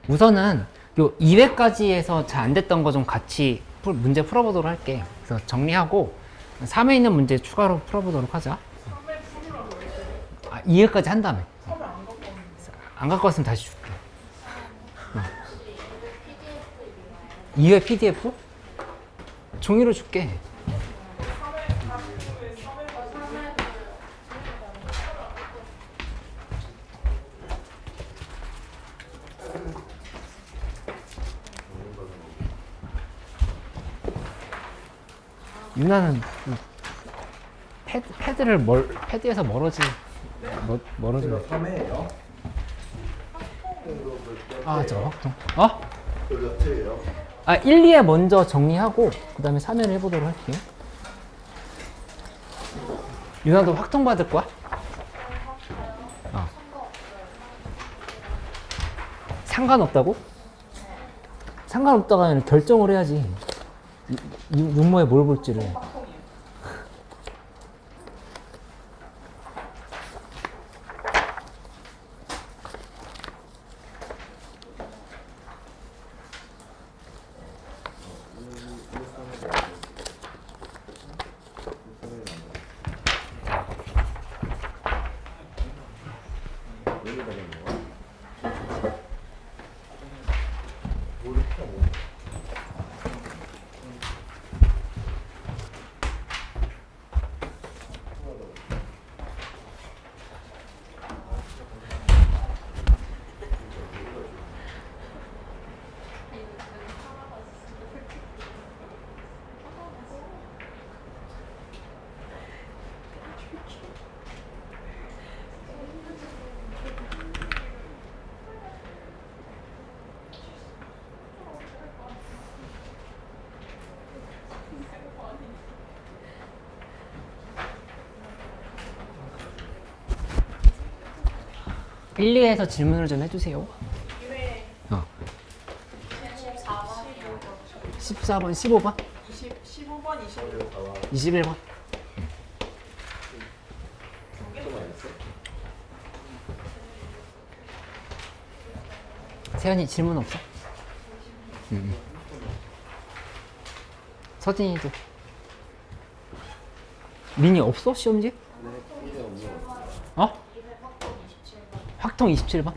우선은 요 2회까지에서 잘 안 됐던 거 좀 같이 문제 풀어보도록 할게. 그래서 정리하고 3회 있는 문제 추가로 풀어보도록 하자. 3회 풀으라고 했어요. 아, 2회까지 한 다음에. 3회 안 갖고 왔는데. 안 갖고 왔으면 다시 줄게. 2회 PDF? 종이로 줄게. 3회 다 풀고 3회 유나는 패드를 패드에서 멀어지. 멀어지. 3회예요? 아, 저 확정. 어? 몇 회예요? 아, 1, 2회 먼저 정리하고 그 다음에 3회를 해보도록 할게요. 유나도 확정 받을 거야? 어. 상관없다고? 상관없다가 결정을 해야지. 육모에 뭘 볼지를. 1, 2회에서 질문을 좀 해주세요. 2회 어. 14번 14번, 15번, 15번 21번 21번. 세연이 질문 없어? 서진이도. 민이 없어? 시험지? 어? 확통 27번?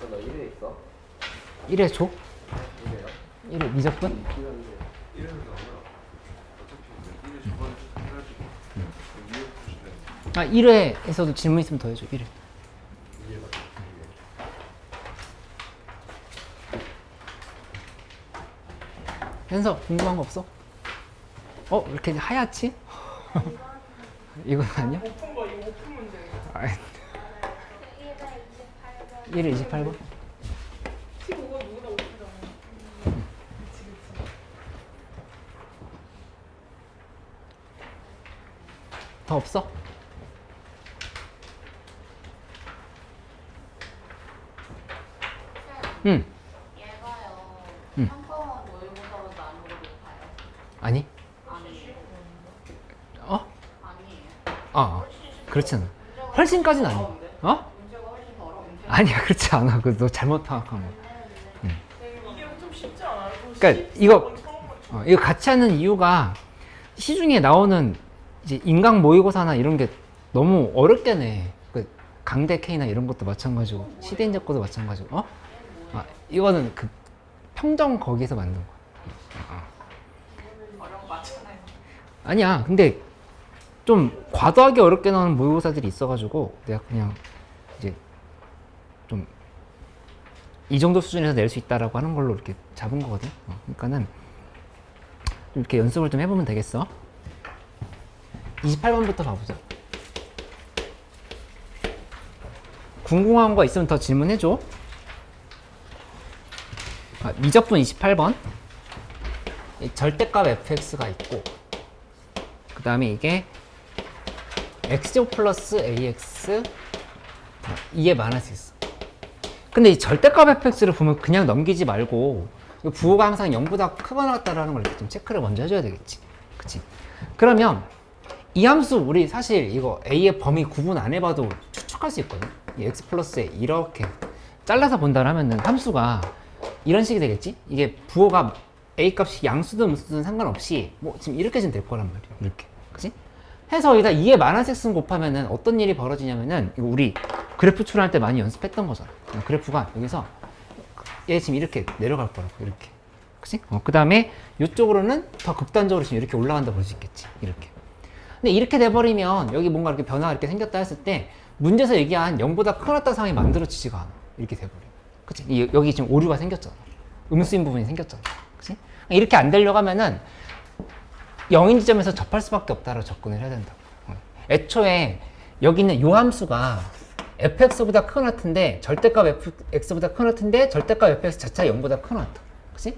너 1회 있어? 1회 줘? 1회요? 1회 미적분? 아, 1회에서도 질문 있으면 더 해줘. 1회. 현서 궁금한 거 없어? 어? 왜 이렇게 하얗지? 이건 아니야? 오픈 거 이거 오픈 문제예요. 아, 1회 28번? 15번 누구나 오픈잖아요. 그치. 더 없어? 응. 얘가요. 응. 한꺼번에 모의고사로 나누고 높아요? 아니? 아니에요. 어? 아니에요. 아, 그렇지 않아. 훨씬까지는 아니야. 어? 문제가 훨씬 더 어려운데. 아니야, 그렇지 않아. 너 잘못 파악한 거야. 이게 좀 쉽지 않아요? 그러니까 이거 이거 같이 하는 이유가 시중에 나오는 이제 인강 모의고사나 이런 게 너무 어렵게 내. 그 강대 K나 이런 것도 마찬가지고 시대인재 것도 마찬가지고. 어? 아, 이거는 그 평정 거기서 만든 거야. 어려운 거 맞잖아요. 아니야. 근데 좀 과도하게 어렵게 나오는 모의고사들이 있어가지고 내가 그냥 이제 좀 이 정도 수준에서 낼 수 있다라고 하는 걸로 이렇게 잡은 거거든. 그러니까는 좀 이렇게 연습을 좀 해보면 되겠어. 28번부터 봐보자. 궁금한 거 있으면 더 질문해줘. 아, 미적분 28번. 절대값 fx가 있고, 그 다음에 이게 x제곱 플러스 ax 2에 많을 수 있어. 근데 이 절대값 fx를 보면 그냥 넘기지 말고 이 부호가 항상 0보다 크거나 같다라는 걸 이렇게 좀 체크를 먼저 해줘야 되겠지. 그치? 그러면 이 함수 우리 사실 이거 a의 범위 구분 안 해봐도 추측할 수 있거든. 이 x 플러스에 이렇게 잘라서 본다 하면은 함수가 이런 식이 되겠지? 이게 부호가 a 값이 양수든 음수든 상관없이 뭐 지금 이렇게 좀 될 거란 말이야. 이렇게. 그치? 해서 여기다 2의 마이너스 x는 곱하면은 어떤 일이 벌어지냐면은 이거 우리 그래프 출할 때 많이 연습했던 거잖아. 그래프가 여기서 얘 지금 이렇게 내려갈 거라고. 이렇게. 그치? 그 다음에 이쪽으로는 더 극단적으로 지금 이렇게 올라간다 볼 수 있겠지. 이렇게. 근데 이렇게 돼버리면 여기 뭔가 이렇게 변화가 이렇게 생겼다 했을 때 문제에서 얘기한 0보다 크거나 상황이 만들어지지가 않아. 이렇게 돼버려. 그치? 여기 지금 오류가 생겼잖아. 음수인 부분이 생겼잖아. 그치? 이렇게 안 되려고 하면은 0인 지점에서 접할 수밖에 없다라고 접근을 해야 된다고. 애초에 여기 있는 요 함수가 fx보다 크거나 같은데 절대값 fx보다 크거나 같은데 절대값 fx 자체가 0보다 크거나 같아. 그치?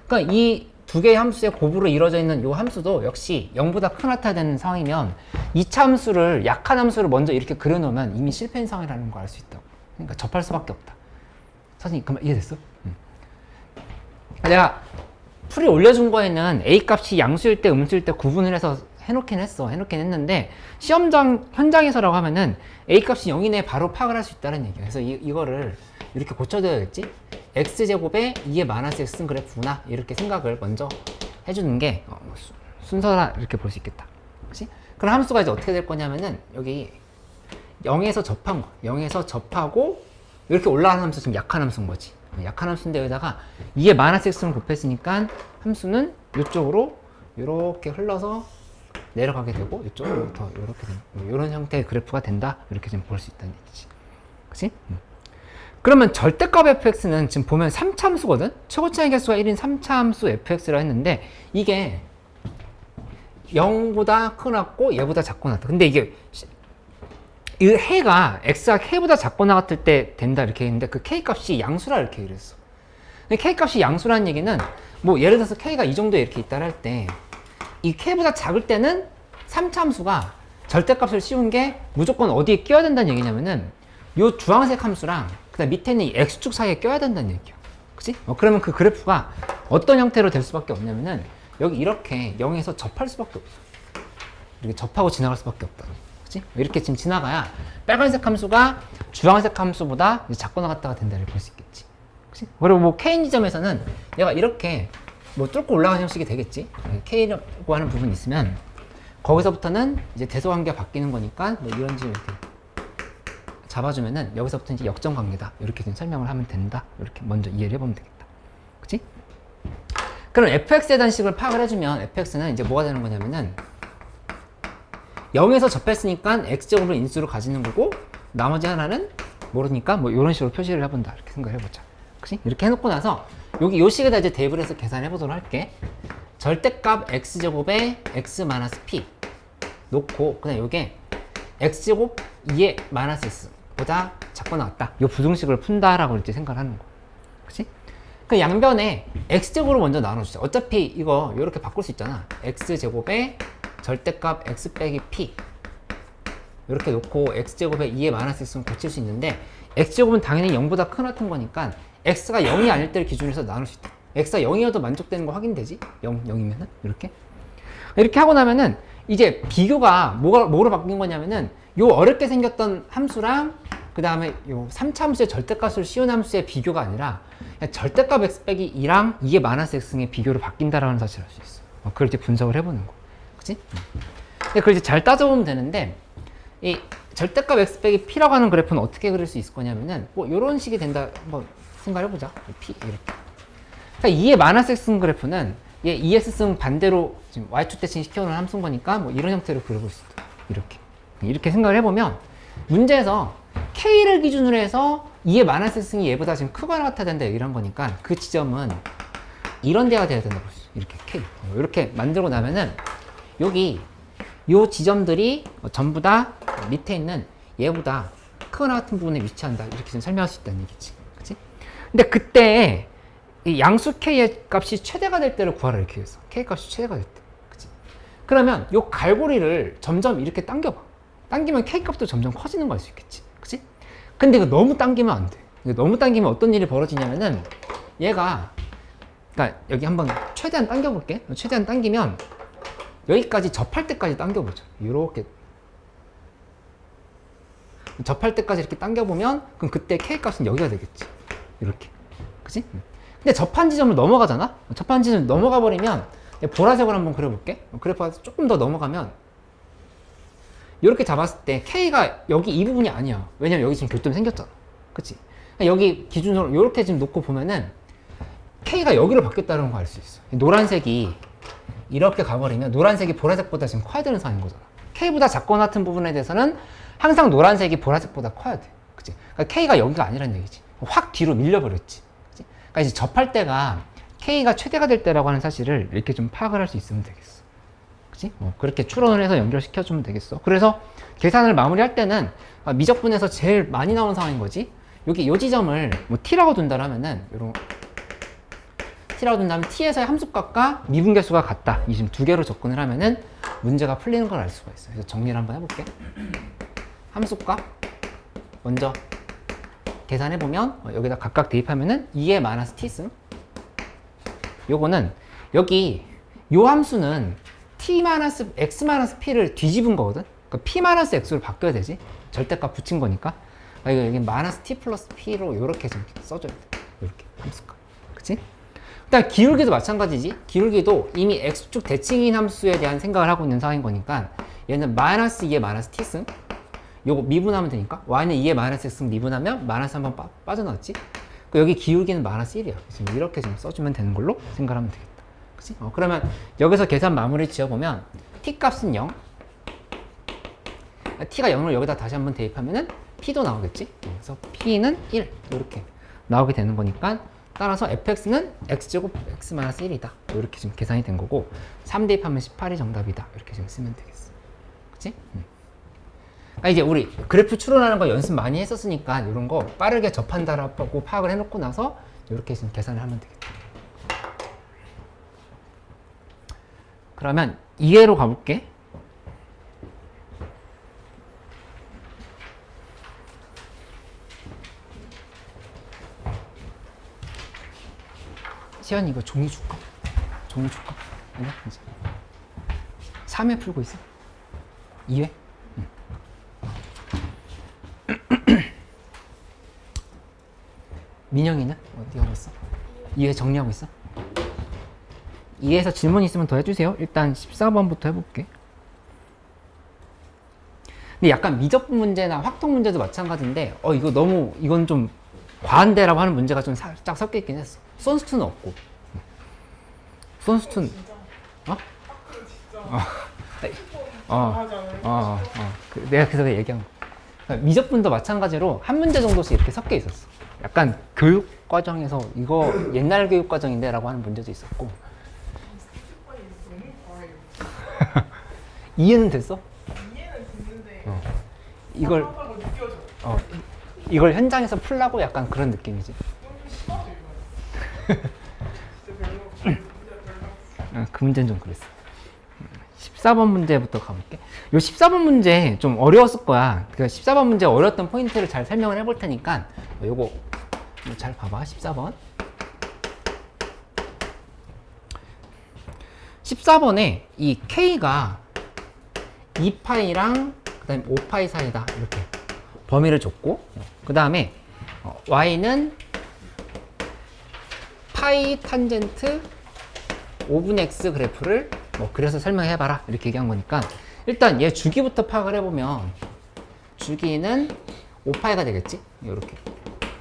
그러니까 이 두 개의 함수의 곱으로 이루어져 있는 요 함수도 역시 0보다 크거나 같아야 되는 상황이면 2차 함수를 약한 함수를 먼저 이렇게 그려놓으면 이미 실패인 상황이라는 걸 알 수 있다고. 그러니까 접할 수밖에 없다. 선생님 그만 이해됐어? 내가 풀이 올려준 거에는 a 값이 양수일 때 음수일 때 구분을 해서 해놓긴 했는데 시험장 현장에서라고 하면은 a 값이 0이네 바로 파악을 할 수 있다는 얘기야. 그래서 이거를 이렇게 고쳐줘야겠지. x제곱에 2의 마이너스 x는 그래프구나 이렇게 생각을 먼저 해주는 게 순서라 이렇게 볼 수 있겠다. 그치? 그럼 함수가 이제 어떻게 될 거냐면은 여기 0에서 접한 거 0에서 접하고 이렇게 올라가는 함수 지금 약한 함수인 거지. 약한 함수인데 여기다가 2의 마이너스 x를 곱했으니까 함수는 이쪽으로 이렇게 흘러서 내려가게 되고 이쪽으로부터 이렇게 되는 이런 형태의 그래프가 된다 이렇게 좀 볼 수 있다는 얘기지. 그치? 그러면 절대값 fx는 지금 보면 3차 함수거든? 최고차의 개수가 1인 3차 함수 fx라 했는데 이게 0보다 크고 얘보다 작거나 같아. 근데 이게 이 해가 x가 k보다 작거나 같을 때 된다 이렇게 했는데 그 k 값이 양수라 이렇게 그랬어. 근데 k 값이 양수라는 얘기는 뭐 예를 들어서 k가 이 정도에 이렇게 있다 할 때 이 k보다 작을 때는 3차 함수가 절대값을 씌운 게 무조건 어디에 끼워야 된다는 얘기냐면은 요 주황색 함수랑 그다음 밑에 있는 이 x축 사이에 껴야 된다는 얘기야. 그치? 그러면 그 그래프가 어떤 형태로 될 수밖에 없냐면은 여기 이렇게 0에서 접할 수밖에 없어. 이렇게 접하고 지나갈 수밖에 없다. 그치? 이렇게 지금 지나가야 빨간색 함수가 주황색 함수보다 작거나 같다가 된다를 볼 수 있겠지. 그치? 그리고 뭐 k인 지점에서는 얘가 이렇게 뭐 뚫고 올라가는 형식이 되겠지. k라고 하는 부분이 있으면 거기서부터는 이제 대소관계가 바뀌는 거니까 뭐 이런 식으로 이렇게 잡아주면은 여기서부터 이제 역전 관계다. 이렇게 좀 설명을 하면 된다. 이렇게 먼저 이해를 해보면 되겠다. 그치? 그럼 fx에 대한 식을 파악을 해주면 fx는 이제 뭐가 되는 거냐면은 0에서 접했으니까 x제곱을 인수로 가지는 거고 나머지 하나는 모르니까 뭐 이런 식으로 표시를 해본다. 이렇게 생각을 해보자. 그치? 이렇게 해놓고 나서 여기 요 식에다 이제 대입을 해서 계산해 보도록 할게. 절대값 x제곱에 x-p 놓고 그냥 요게 x제곱 2의 마이너스 x보다 작거나 같다. 요 부등식을 푼다라고 이제 생각을 하는 거. 그치? 그 양변에 x제곱으로 먼저 나눠주자. 어차피 이거 이렇게 바꿀 수 있잖아. x제곱에 절대값 x 빼기 p 이렇게 놓고 x제곱에 2의 마이너스 x는 고칠 수 있는데 x제곱은 당연히 0보다 큰 같은 거니까 x가 0이 아닐 때를 기준으로 해서 나눌 수 있다. x가 0이어도 만족되는 거 확인되지? 0이면은 이렇게 하고 나면은 이제 비교가 뭐로 바뀐 거냐면은 요 어렵게 생겼던 함수랑 그 다음에 요 3차 함수의 절대값을 씌운 함수의 비교가 아니라 그냥 절대값 x 빼기 2랑 2의 마이너스 x의 비교로 바뀐다라는 사실을 알 수 있어. 그걸 이제 분석을 해보는 거. 그치? 근데 그걸 이제 잘 따져보면 되는데 이 절대값 x 빼기 p라고 하는 그래프는 어떻게 그릴 수 있을 거냐면은 뭐 요런 식이 된다. 한번 생각해보자. p 이렇게. 그러니까 2의 마이너스 x승 그래프는 얘 2x승 반대로 지금 y축 대칭 시켜놓은 함수인 거니까 뭐 이런 형태로 그려볼 수 있다. 이렇게 생각을 해보면 문제에서 k를 기준으로 해서 2의 마이너스 x승이 얘보다 지금 크거나 같아야 된다 얘기를 한 거니까 그 지점은 이런 데가 돼야 된다고 볼 수 있어. 이렇게 k 이렇게 만들고 나면은 여기 요 지점들이 전부 다 밑에 있는 얘보다 크거나 같은 부분에 위치한다. 이렇게 좀 설명할 수 있다는 얘기지. 그치? 근데 그때 이 양수 k의 값이 최대가 될 때를 구하라 이렇게 했어. k 값이 최대가 될 때. 그치? 그러면 요 갈고리를 점점 이렇게 당겨봐. 당기면 k 값도 점점 커지는 거 알 수 있겠지. 그치? 근데 이거 너무 당기면 안 돼. 이거 너무 당기면 어떤 일이 벌어지냐면은 얘가 그러니까 여기 한번 최대한 당겨볼게. 최대한 당기면 여기까지 접할 때까지 당겨보죠. 이렇게 접할 때까지 이렇게 당겨보면 그럼 그때 K 값은 여기가 되겠지. 이렇게. 그치? 근데 접한 지점을 넘어가잖아? 접한 지점을 넘어가 버리면 보라색으로 한번 그려볼게. 그래프가 조금 더 넘어가면 이렇게 잡았을 때 K가 여기 이 부분이 아니야. 왜냐면 여기 지금 교점이 생겼잖아. 그치? 여기 기준으로 이렇게 지금 놓고 보면은 K가 여기로 바뀌었다는 걸 알 수 있어. 노란색이 이렇게 가버리면 노란색이 보라색보다 지금 커야 되는 상황인 거잖아. K보다 작거나 같은 부분에 대해서는 항상 노란색이 보라색보다 커야 돼. 그치? 그러니까 K가 여기가 아니란 얘기지. 확 뒤로 밀려버렸지. 그치? 그러니까 이제 접할 때가 K가 최대가 될 때라고 하는 사실을 이렇게 좀 파악을 할 수 있으면 되겠어. 그치? 그렇게 추론을 해서 연결시켜주면 되겠어. 그래서 계산을 마무리할 때는 미적분에서 제일 많이 나오는 상황인 거지. 여기 요 지점을 뭐 T라고 둔다라면은 요런 T라고 둔다면 T에서의 함수값과 미분계수가 같다. 이 지금 두 개로 접근을 하면은 문제가 풀리는 걸 알 수가 있어. 그래서 정리를 한번 해볼게. 함수값 먼저 계산해보면 여기다 각각 대입하면은 2의 마이너스 T승. 요거는 여기 요 함수는 X-P를 뒤집은 거거든. 그러니까 P-X로 바뀌어야 되지. 절대값 붙인 거니까. 이거 여기 마이너스 T 플러스 P로 요렇게 좀 써줘야 돼. 요렇게 함수값. 그치? 일단 기울기도 마찬가지지. 기울기도 이미 X축 대칭인 함수에 대한 생각을 하고 있는 상황인 거니까 얘는 마이너스 2의 마이너스 T승. 요거 미분하면 되니까 y는 2의 마이너스 x승 미분하면 마이너스 한 번 빠져나왔지. 여기 기울기는 마이너스 1이야. 지금 이렇게 좀 써주면 되는 걸로 생각하면 되겠다. 그치? 그러면 여기서 계산 마무리 지어보면 t 값은 0. t가 0을 여기다 다시 한번 대입하면은 p도 나오겠지. 그래서 p는 1 이렇게 나오게 되는 거니까 따라서 fx는 x제곱 x 마이너스 1이다. 이렇게 지금 계산이 된 거고 3 대입하면 18이 정답이다. 이렇게 지금 쓰면 되겠어. 그치? 이제 우리 그래프 추론하는 거 연습 많이 했었으니까 이런 거 빠르게 접한다라고 파악을 해놓고 나서 이렇게 지금 계산을 하면 되겠다. 그러면 2회로 가볼게. 시연이 이거 종이 줄까? 종이 줄까? 아니야? 이제 3회 풀고 있어. 2회? 민영이는 어디 가고 있어? 2회 정리하고 있어? 2회에서 질문 있으면 더 해주세요. 일단 14번부터 해볼게. 근데 약간 미적분 문제나 확통 문제도 마찬가지인데 이거 너무 이건 좀 과한데라고 하는 문제가 좀 살짝 섞여 있긴 했어. 손수투는 없고. 손수투는 내가 그래서 얘기한 거. 그러니까 미적분도 마찬가지로 한 문제 정도씩 이렇게 섞여 있었어. 약간 교육 과정에서 이거 옛날 교육 과정인데 라고 하는 문제도 있었고. 이해는 됐어? 이해는 됐는데 이걸 답답하다고 느껴져. 이걸 현장에서 풀라고 약간 그런 느낌이지. 좀 심하죠 이거. 진짜 별로. 그 문제는 좀 그랬어. 14번 문제부터 가볼게. 요 14번 문제 좀 어려웠을 거야. 그 14번 문제 어려웠던 포인트를 잘 설명을 해볼 테니까 요거 잘 봐봐. 14번. 14번에 이 K가 2파이랑 그 다음에 5파이 사이다. 이렇게 범위를 줬고 그 다음에 Y는 파이 탄젠트 5분의 X 그래프를 그래서 설명해봐라 이렇게 얘기한 거니까 일단 얘 주기부터 파악을 해보면 주기는 5파이가 되겠지? 이렇게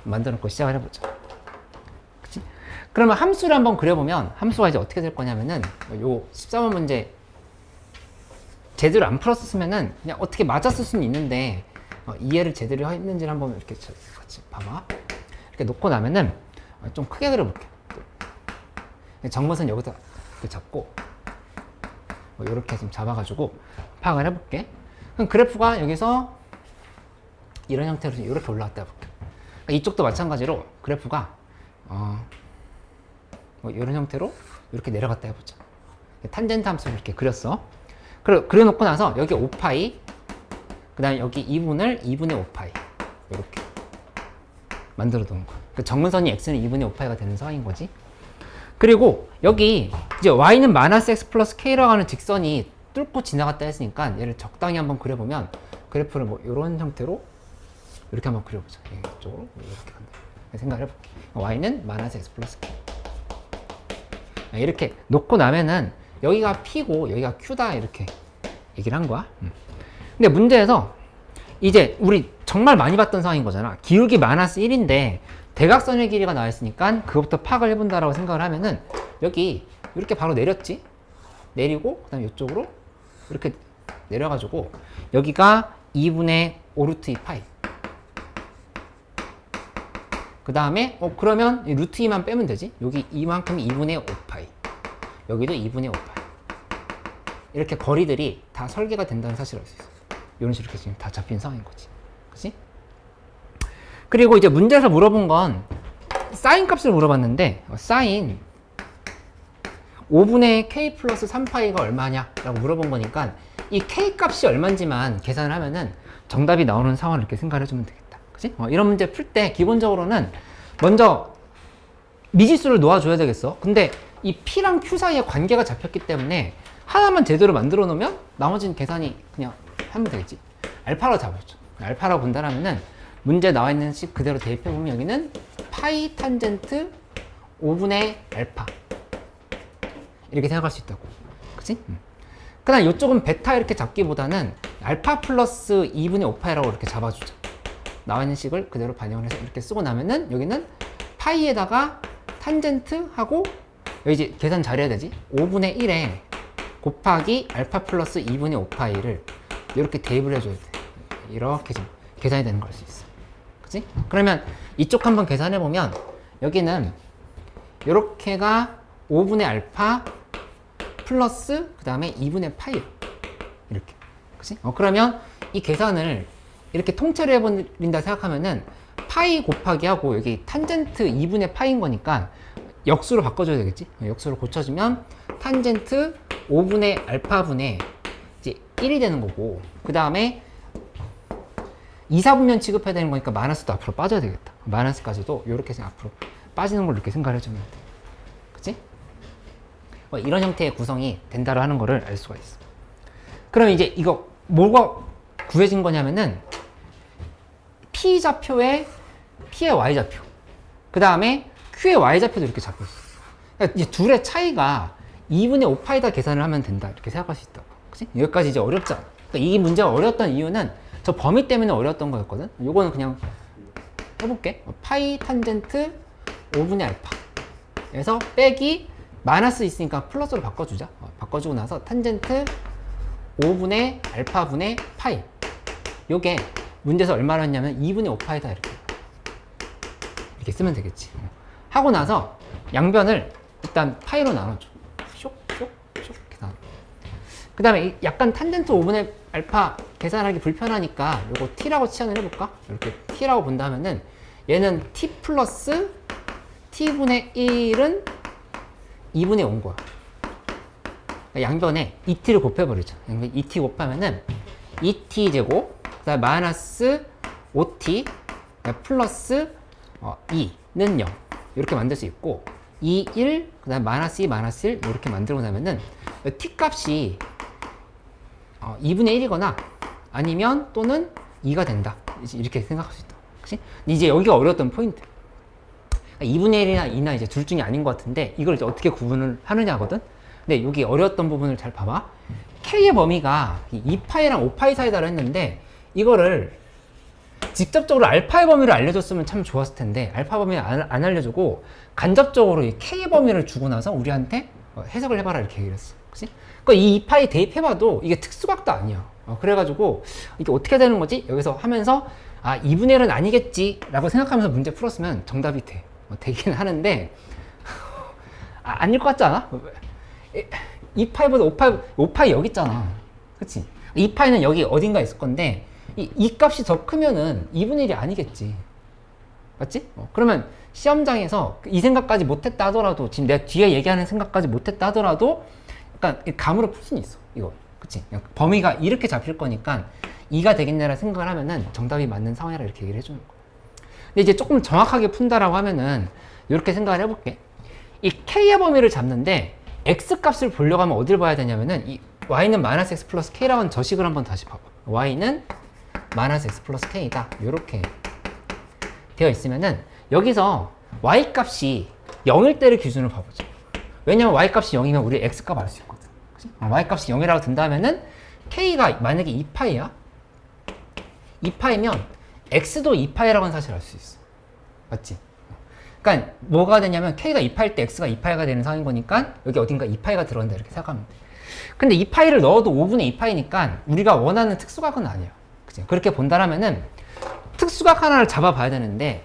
만들어 놓고 시작을 해보자. 그치? 그러면 함수를 한번 그려보면 함수가 이제 어떻게 될 거냐면은 요 14번 문제 제대로 안 풀었으면은 그냥 어떻게 맞았을 수는 있는데 이해를 제대로 했는지를 한번 이렇게 같이 봐봐. 이렇게 놓고 나면은 좀 크게 그려볼게. 정것은 여기다 이렇게 잡고 이렇게 좀 잡아가지고 파악을 해볼게. 그럼 그래프가 여기서 이런 형태로 이렇게 올라갔다 해볼게. 그러니까 이쪽도 마찬가지로 그래프가 이런 형태로 이렇게 내려갔다 해보자. 탄젠트 함수를 이렇게 그렸어. 그려놓고 나서 여기 5파이 그 다음에 여기 2분을 2분의 5파이 이렇게 만들어 놓은 거야. 정근선이 x는 2분의 5파이가 되는 상황인 거지. 그리고 여기 이제 y는 마이너스 x 플러스 k라고 하는 직선이 뚫고 지나갔다 했으니까 얘를 적당히 한번 그려보면 그래프를 뭐 이런 형태로 이렇게 한번 그려보자. 이쪽으로 이렇게 간다. 생각을 해볼게. y는 마이너스 x 플러스 k. 이렇게 놓고 나면은 여기가 p고 여기가 q다 이렇게 얘기를 한 거야. 근데 문제에서 이제 우리 정말 많이 봤던 상황인 거잖아. 기울기 마이너스 1인데 대각선의 길이가 나와 있으니까 그것부터 파악을 해본다라고 생각을 하면은 여기 이렇게 바로 내렸지. 내리고 그다음에 이쪽으로 이렇게 내려가지고 여기가 2분의 5 루트 2 파이. 그 다음에 그러면 루트 2만 빼면 되지. 여기 이만큼이 2분의 5 파이. 여기도 2분의 5 파이. 이렇게 거리들이 다 설계가 된다는 사실을 알 수 있어. 이런 식으로 지금 다 잡힌 상황인 거지. 그치? 그리고 이제 문제에서 물어본 건 사인 값을 물어봤는데 사인 5분의 k 플러스 3파이가 얼마냐 라고 물어본 거니까 이 k 값이 얼마인지만 계산을 하면은 정답이 나오는 상황을 이렇게 생각을 해주면 되겠다. 그치? 이런 문제 풀 때 기본적으로는 먼저 미지수를 놓아줘야 되겠어. 근데 이 p랑 q 사이에 관계가 잡혔기 때문에 하나만 제대로 만들어 놓으면 나머지는 계산이 그냥 하면 되겠지. 알파로 잡아줘. 알파라고 본다라면은 문제 나와 있는 식 그대로 대입해 보면 여기는 파이 탄젠트 5분의 알파 이렇게 생각할 수 있다고. 그치? 그 다음 이쪽은 베타 이렇게 잡기보다는 알파 플러스 2분의 5파이라고 이렇게 잡아주자. 나와 있는 식을 그대로 반영을 해서 이렇게 쓰고 나면은 여기는 파이에다가 탄젠트 하고 여기 이제 계산 잘해야 되지. 5분의 1에 곱하기 알파 플러스 2분의 5파이를 이렇게 대입을 해줘야 돼. 이렇게 좀 계산이 되는 걸 수 있어. 그치? 그러면 이쪽 한번 계산해 보면 여기는 이렇게가 5분의 알파 플러스 그 다음에 2분의 파이 이렇게. 그치? 그러면 이 계산을 이렇게 통째로 해버린다 생각하면은 파이 곱하기 하고 여기 탄젠트 2분의 파이인 거니까 역수로 바꿔줘야 되겠지? 역수로 고쳐주면 탄젠트 5분의 알파분의 이제 1이 되는 거고 그 다음에 2, 4분면 취급해야 되는 거니까 마이너스도 앞으로 빠져야 되겠다. 마이너스까지도 이렇게 앞으로 빠지는 걸 이렇게 생각을 해주면 돼. 그치? 이런 형태의 구성이 된다고 하는 거를 알 수가 있어. 그럼 이제 이거 뭐가 구해진 거냐면은 P좌표에 P의 Y좌표 그 다음에 Q의 Y좌표도 이렇게 잡혔어. 그러니까 이제 둘의 차이가 2분의 5파이다 계산을 하면 된다 이렇게 생각할 수 있다고. 그치? 여기까지 이제 어렵지 않아. 그러니까 이 문제가 어려웠던 이유는 저 범위 때문에 어려웠던 거였거든. 요거는 그냥 해볼게. 파이 탄젠트 5분의 알파 그래서 빼기 마이너스 있으니까 플러스로 바꿔주자. 바꿔주고 나서 탄젠트 5분의 알파분의 파이 요게 문제에서 얼마나 했냐면 2분의 5파이다 이렇게 쓰면 되겠지. 하고 나서 양변을 일단 파이로 나눠줘. 쇽 이렇게 나눠. 그 다음에 약간 탄젠트 5분의 알파 계산하기 불편하니까 요거 t라고 치환을 해볼까? 이렇게 t라고 본다면은 얘는 t 플러스 t분의 1은 2분의 5인 거야. 그러니까 양변에 2t를 곱해버리죠. 2t 곱하면은 2t 제곱 그 다음에 마이너스 5t 플러스 2는 0 이렇게 만들 수 있고 2, 1, 그 다음에 마이너스 2, 마이너스 1 이렇게 만들고 나면은 t 값이 2분의 1이거나 아니면 또는 2가 된다 이렇게 생각할 수 있다. 그치? 이제 여기가 어려웠던 포인트. 2분의 1이나 2나 이제 둘 중에 아닌 것 같은데 이걸 이제 어떻게 구분을 하느냐거든. 근데 여기 어려웠던 부분을 잘 봐봐. K의 범위가 2파이랑 5파이 사이다로 했는데 이거를 직접적으로 알파의 범위를 알려줬으면 참 좋았을 텐데 알파 범위를 안 알려주고 간접적으로 이 K의 범위를 주고 나서 우리한테 해석을 해봐라 이렇게 얘기를 했어. 그치? 그러니까 이 2파이 대입해봐도 이게 특수각도 아니야. 그래가지고 이게 어떻게 되는 거지? 여기서 하면서 2분의 1은 아니겠지 라고 생각하면서 문제 풀었으면 정답이 돼. 되긴 하는데 아닐 것 같지 않아? 2파이보다 5파이 여기 있잖아. 그치? 2파이는 여기 어딘가 있을 건데 이 값이 더 크면은 2분의 1이 아니겠지. 맞지? 그러면 시험장에서 이 생각까지 못했다 하더라도 지금 내가 뒤에 얘기하는 생각까지 못했다 하더라도 약간 감으로 풀 수는 있어. 이거. 그치? 범위가 이렇게 잡힐 거니까 2가 되겠냐라 생각을 하면은 정답이 맞는 상황이라 이렇게 얘기를 해주는 거야. 근데 이제 조금 정확하게 푼다라고 하면은 이렇게 생각을 해볼게. 이 k의 범위를 잡는데 x 값을 보려고 하면 어딜 봐야 되냐면은 이 y는 마이너스 x 플러스 k라고 하는 저식을 한번 다시 봐봐. y는 마이너스 x 플러스 k다. 이렇게 되어 있으면은 여기서 y 값이 0일 때를 기준으로 봐보자. 왜냐면 y 값이 0이면 우리 x 값 알 수 있거든. y 값이 0이라고 든다면은 k가 만약에 2파이야. 2파이면 x도 2파이라고 하는 사실을 알 수 있어. 맞지? 그러니까 뭐가 되냐면 k가 2파일 때 x가 2파이가 되는 상황인 거니까 여기 어딘가 2파이가 들어간다 이렇게 생각하면 돼. 근데 2파이를 넣어도 5분의 2파이니까 우리가 원하는 특수각은 아니야. 그치? 그렇게 본다라면은 특수각 하나를 잡아봐야 되는데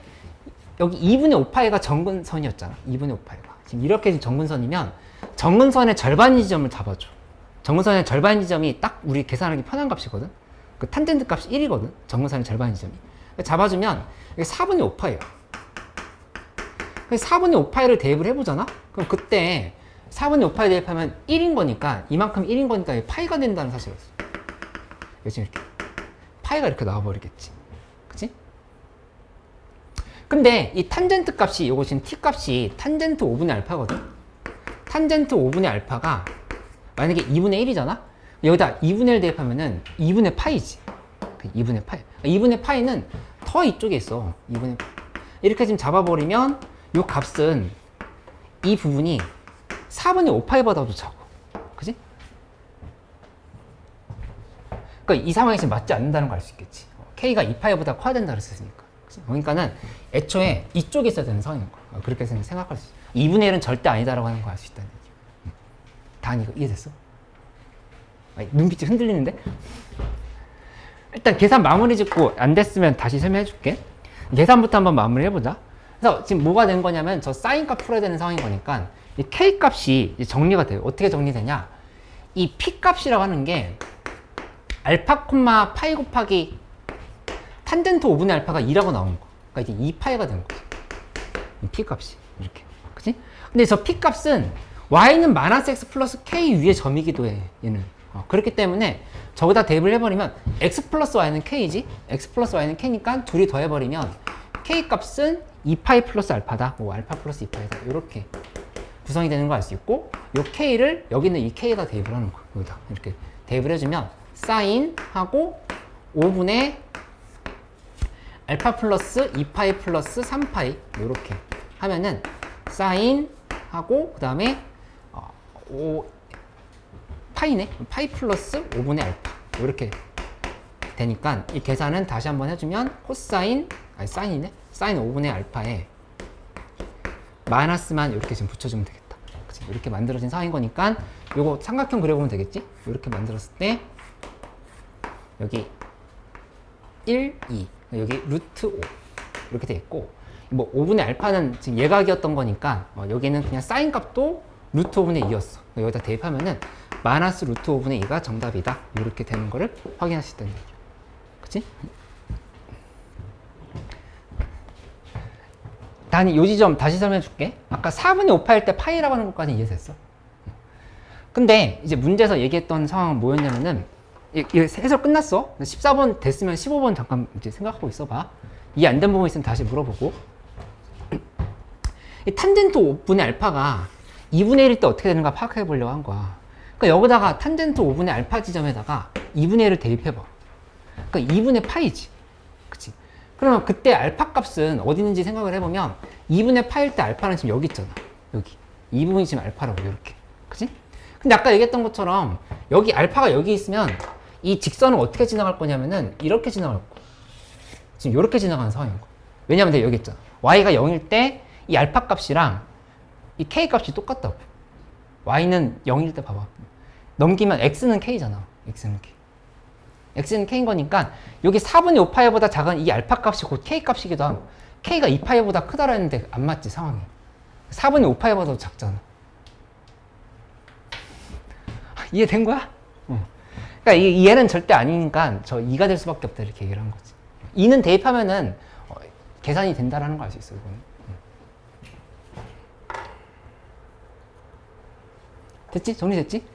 여기 2분의 5파이가 정근선이었잖아. 2분의 5파이가. 지금 이렇게 정근선이면 정근선의 절반 지점을 잡아줘. 정근선의 절반 지점이 딱 우리 계산하기 편한 값이거든. 그 탄젠트 값이 1이거든. 정근선의 절반 지점이. 잡아주면 여기 4분의 5파이야. 4분의 5파이를 대입을 해보잖아? 그럼 그때 4분의 5파이 대입하면 1인 거니까 이만큼 1인 거니까 파이가 된다는 사실이었어. 지금 이렇게 파이가 이렇게 나와버리겠지. 그치? 근데 이 탄젠트 값이 요거 지금 t 값이 탄젠트 5분의 알파거든? 탄젠트 5분의 알파가 만약에 2분의 1이잖아? 여기다 2분의 1 대입하면은 2분의 파이지. 2분의 파이. 2분의 파이는 더 이쪽에 있어. 2분의 파이. 이렇게 지금 잡아버리면 요 값은 이 부분이 4분의 5파이보다도 작고. 그지? 그러니까 이 상황이 지금 맞지 않는다는 걸 알 수 있겠지. k가 2파이보다 커야 된다 그랬으니까. 그치? 그러니까는 애초에 이쪽에 있어야 되는 상황인 거야. 그렇게 생각할 수 있어. 2분의 1은 절대 아니다라고 하는 걸 알 수 있다는 얘기야. 단 이거 이해됐어? 아니, 눈빛이 흔들리는데? 일단 계산 마무리 짓고 안 됐으면 다시 설명해 줄게. 계산부터 한번 마무리 해보자. 그래서 지금 뭐가 된 거냐면 저 사인 값 풀어야 되는 상황인 거니까 이 k 값이 이제 정리가 돼요. 어떻게 정리되냐? 이 p 값이라고 하는 게 알파 콤마 파이 곱하기 탄젠트 5분의 알파가 2라고 나오는 거. 그러니까 이게 2파이가 되는 거지. 이 p 값이 이렇게. 그치? 근데 저 p 값은 y는 마이너스 x 플러스 k 위의 점이기도 해. 얘는. 그렇기 때문에 저기다 대입을 해버리면 x 플러스 y는 k지? x 플러스 y는 k니까 둘이 더해버리면 k 값은 2파이 플러스 알파다. 뭐 알파 플러스 2파이다. 이렇게 구성이 되는 거 알 수 있고 요 k를 여기 있는 이 k에다 대입을 하는 거야. 여기다 이렇게 대입을 해주면 사인하고 5분의 알파 플러스 2파이 플러스 3파이 이렇게 하면은 사인하고 그 다음에 5 파이네. 파이 플러스 5분의 알파 이렇게 되니까 이 계산은 다시 한번 해주면 코사인 아니 사인이네. 사인 5분의 알파에 마이너스만 이렇게 지금 붙여주면 되겠다. 그치? 이렇게 만들어진 상황인 거니까 요거 삼각형 그려보면 되겠지? 이렇게 만들었을 때 여기 1, 2 여기 루트 5 이렇게 돼 있고 뭐 5분의 알파는 지금 예각이었던 거니까 여기는 그냥 사인 값도 루트 5분의 2였어. 여기다 대입하면은 마이너스 루트 5분의 2가 정답이다. 이렇게 되는 거를 확인할 수 있다는 얘기야. 그치? 단위 요 지점 다시 설명해 줄게. 아까 4분의 5파일 때 파이라고 하는 것까지 이해됐어. 근데 이제 문제에서 얘기했던 상황은 뭐였냐면은 해설 끝났어. 14번 됐으면 15번 잠깐 이제 생각하고 있어봐. 이해 안 된 부분 있으면 다시 물어보고. 이 탄젠트 5분의 알파가 2분의 1일 때 어떻게 되는가 파악해 보려고 한 거야. 그러니까 여기다가 탄젠트 5분의 알파 지점에다가 2분의 1을 대입해봐. 그러니까 2분의 파이지. 그치? 그러면 그때 알파 값은 어디 있는지 생각을 해보면 2분의 파일 때 알파는 지금 여기 있잖아. 여기. 이 부분이 지금 알파라고 이렇게. 그치? 근데 아까 얘기했던 것처럼 여기 알파가 여기 있으면 이 직선은 어떻게 지나갈 거냐면은 이렇게 지나갈 거. 지금 이렇게 지나가는 상황인 거. 왜냐면 내가 여기 있잖아. y가 0일 때 이 알파 값이랑 이 k 값이 똑같다고. y는 0일 때 봐봐. 넘기면 x는 k잖아. x는 k. x는 k인 거니까 여기 4분의 5파이보다 작은 이 알파 값이 곧 k 값이기도 하고 k가 2파이보다 크다라 했는데 안 맞지 상황이. 4분의 5파이보다도 작잖아. 이해된 거야? 그러니까 얘는 절대 아니니까 저 2가 될 수밖에 없다 이렇게 얘기를 한 거지. 2는 대입하면은 계산이 된다라는 거 알 수 있어 이거는. 됐지? 정리됐지?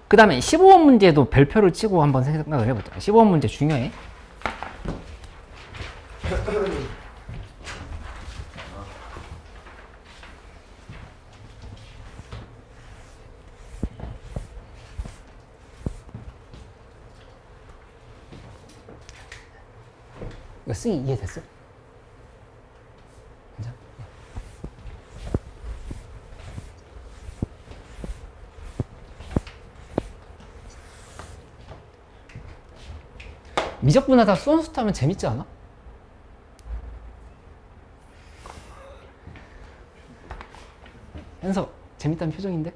그 다음에 15번 문제도 별표를 치고 한번 생각을 해보자. 15번 문제 중요해. 이거 쓰기 이해됐어? 괜찮아? 미적분하다 수원수타 하면 재밌지 않아? 현석 재밌다는 표정인데?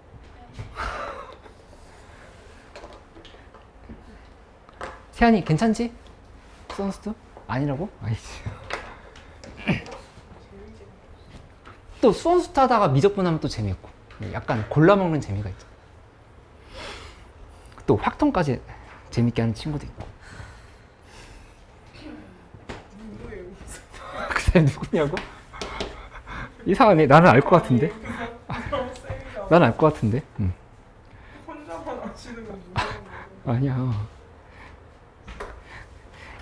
세안이 괜찮지? 수원수투? 아니라고? 아이씨. 또 수원수투 하다가 미적분하면 또 재미있고 약간 골라먹는 재미가 있죠. 또 확통까지 재밌게 하는 친구도 있고. 누구예요? 그 사람 누구냐고? 이상하네. 나는 알 것 같은데. 쌤이가 난 알 것 같은데. 혼자만 아시는 건 누구예요? 아니야.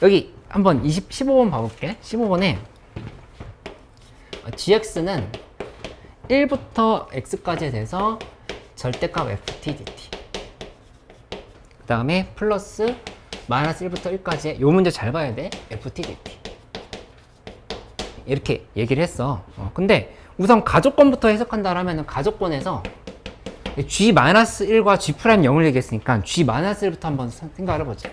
여기 한번 15번 봐볼게. 15번에 gx는 1부터 x까지에 대해서 절대값 ft dt 그 다음에 플러스 마이너스 1부터 1까지의 요 문제 잘 봐야 돼. ft dt 이렇게 얘기를 했어. 근데 우선 가족권부터 해석한다 하면은 가족권에서 g-1과 g'0을 얘기했으니까 g-1부터 한번 생각을 해보자.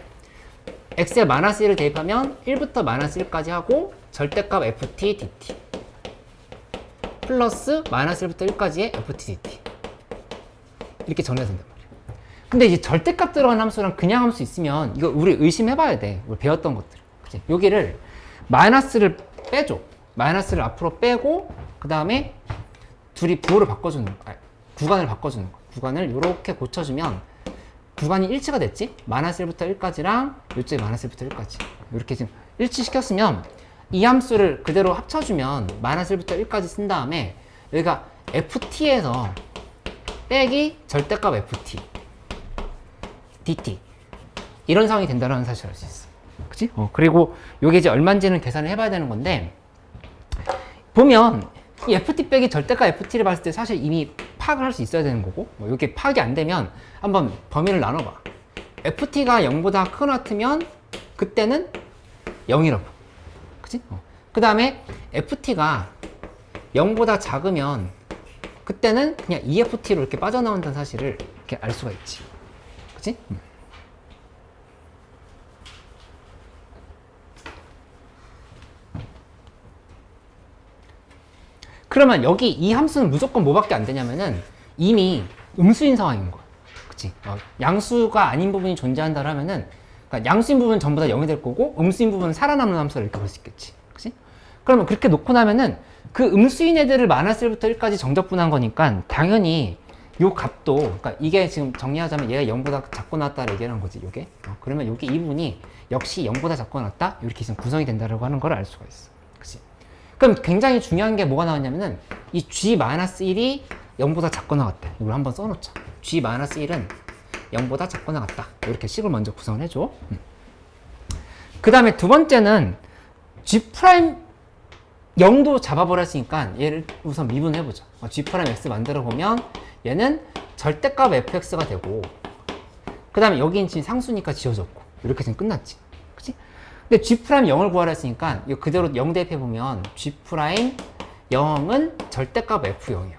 x에 마이너스 1을 대입하면 1부터 마이너스 1까지 하고 절대값 ft dt 플러스 마이너스 1부터 1까지의 ft dt 이렇게 정리가 된단 말이야. 근데 이제 절대값 들어간 함수랑 그냥 함수 있으면 이거 우리 의심해봐야 돼. 우리 배웠던 것들. 그치? 여기를 마이너스를 빼줘. 마이너스를 앞으로 빼고 그 다음에 둘이 부호를 바꿔주는 거. 구간을 바꿔주는 거. 구간을 이렇게 고쳐주면 구간이 일치가 됐지? 마이너스 1부터 1까지랑 이쪽에 마이너스 1부터 1까지 이렇게 지금 일치시켰으면 이 함수를 그대로 합쳐주면 마이너스 1부터 1까지 쓴 다음에 여기가 ft에서 빼기 절대값 ft dt 이런 상황이 된다는 사실을 알 수 있어. 그치? 그리고 요게 이제 얼마인지는 계산을 해봐야 되는 건데 보면 이 ft 빼기 절대값 ft를 봤을 때 사실 이미 파악을 할 수 있어야 되는 거고 이게 파악이 안 되면 한번 범위를 나눠봐. ft가 0보다 크거나 같으면 그때는 0이라고. 그치? 그 다음에 ft가 0보다 작으면 그때는 그냥 EFT로 이렇게 빠져나온다는 사실을 이렇게 알 수가 있지. 그치? 그러면 여기 이 함수는 무조건 뭐밖에 안 되냐면은 이미 음수인 상황인 거야. 그치? 양수가 아닌 부분이 존재한다 하면은 그러니까 양수인 부분은 전부 다 0이 될 거고 음수인 부분은 살아남는 함수를 이렇게 볼 수 있겠지. 그치? 그러면 그렇게 놓고 나면은 그 음수인 애들을 마이너스 1부터 1까지 정적분한 거니까 당연히 요 값도 그러니까 이게 지금 정리하자면 얘가 0보다 작고 나왔다를 얘기하는 거지. 요게. 그러면 여기 이 부분이 역시 0보다 작고 나왔다 이렇게 지금 구성이 된다라고 하는 걸 알 수가 있어. 그치? 그럼 굉장히 중요한 게 뭐가 나왔냐면은 이 g-1이 0보다 작고 나왔대. 이걸 한번 써놓자. g-1은 0보다 작고 나왔다. 이렇게 식을 먼저 구성을 해줘. 그 다음에 두 번째는 g' 0도 잡아버렸으니까 얘를 우선 미분해보자. g'(x) 만들어보면 얘는 절대값 fx가 되고 그 다음에 여긴 지금 상수니까 지워졌고 이렇게 지금 끝났지. 그치? 근데 g'0을 구하라 했으니까 이거 그대로 0 대입해보면 g'0은 절대값 f0이야.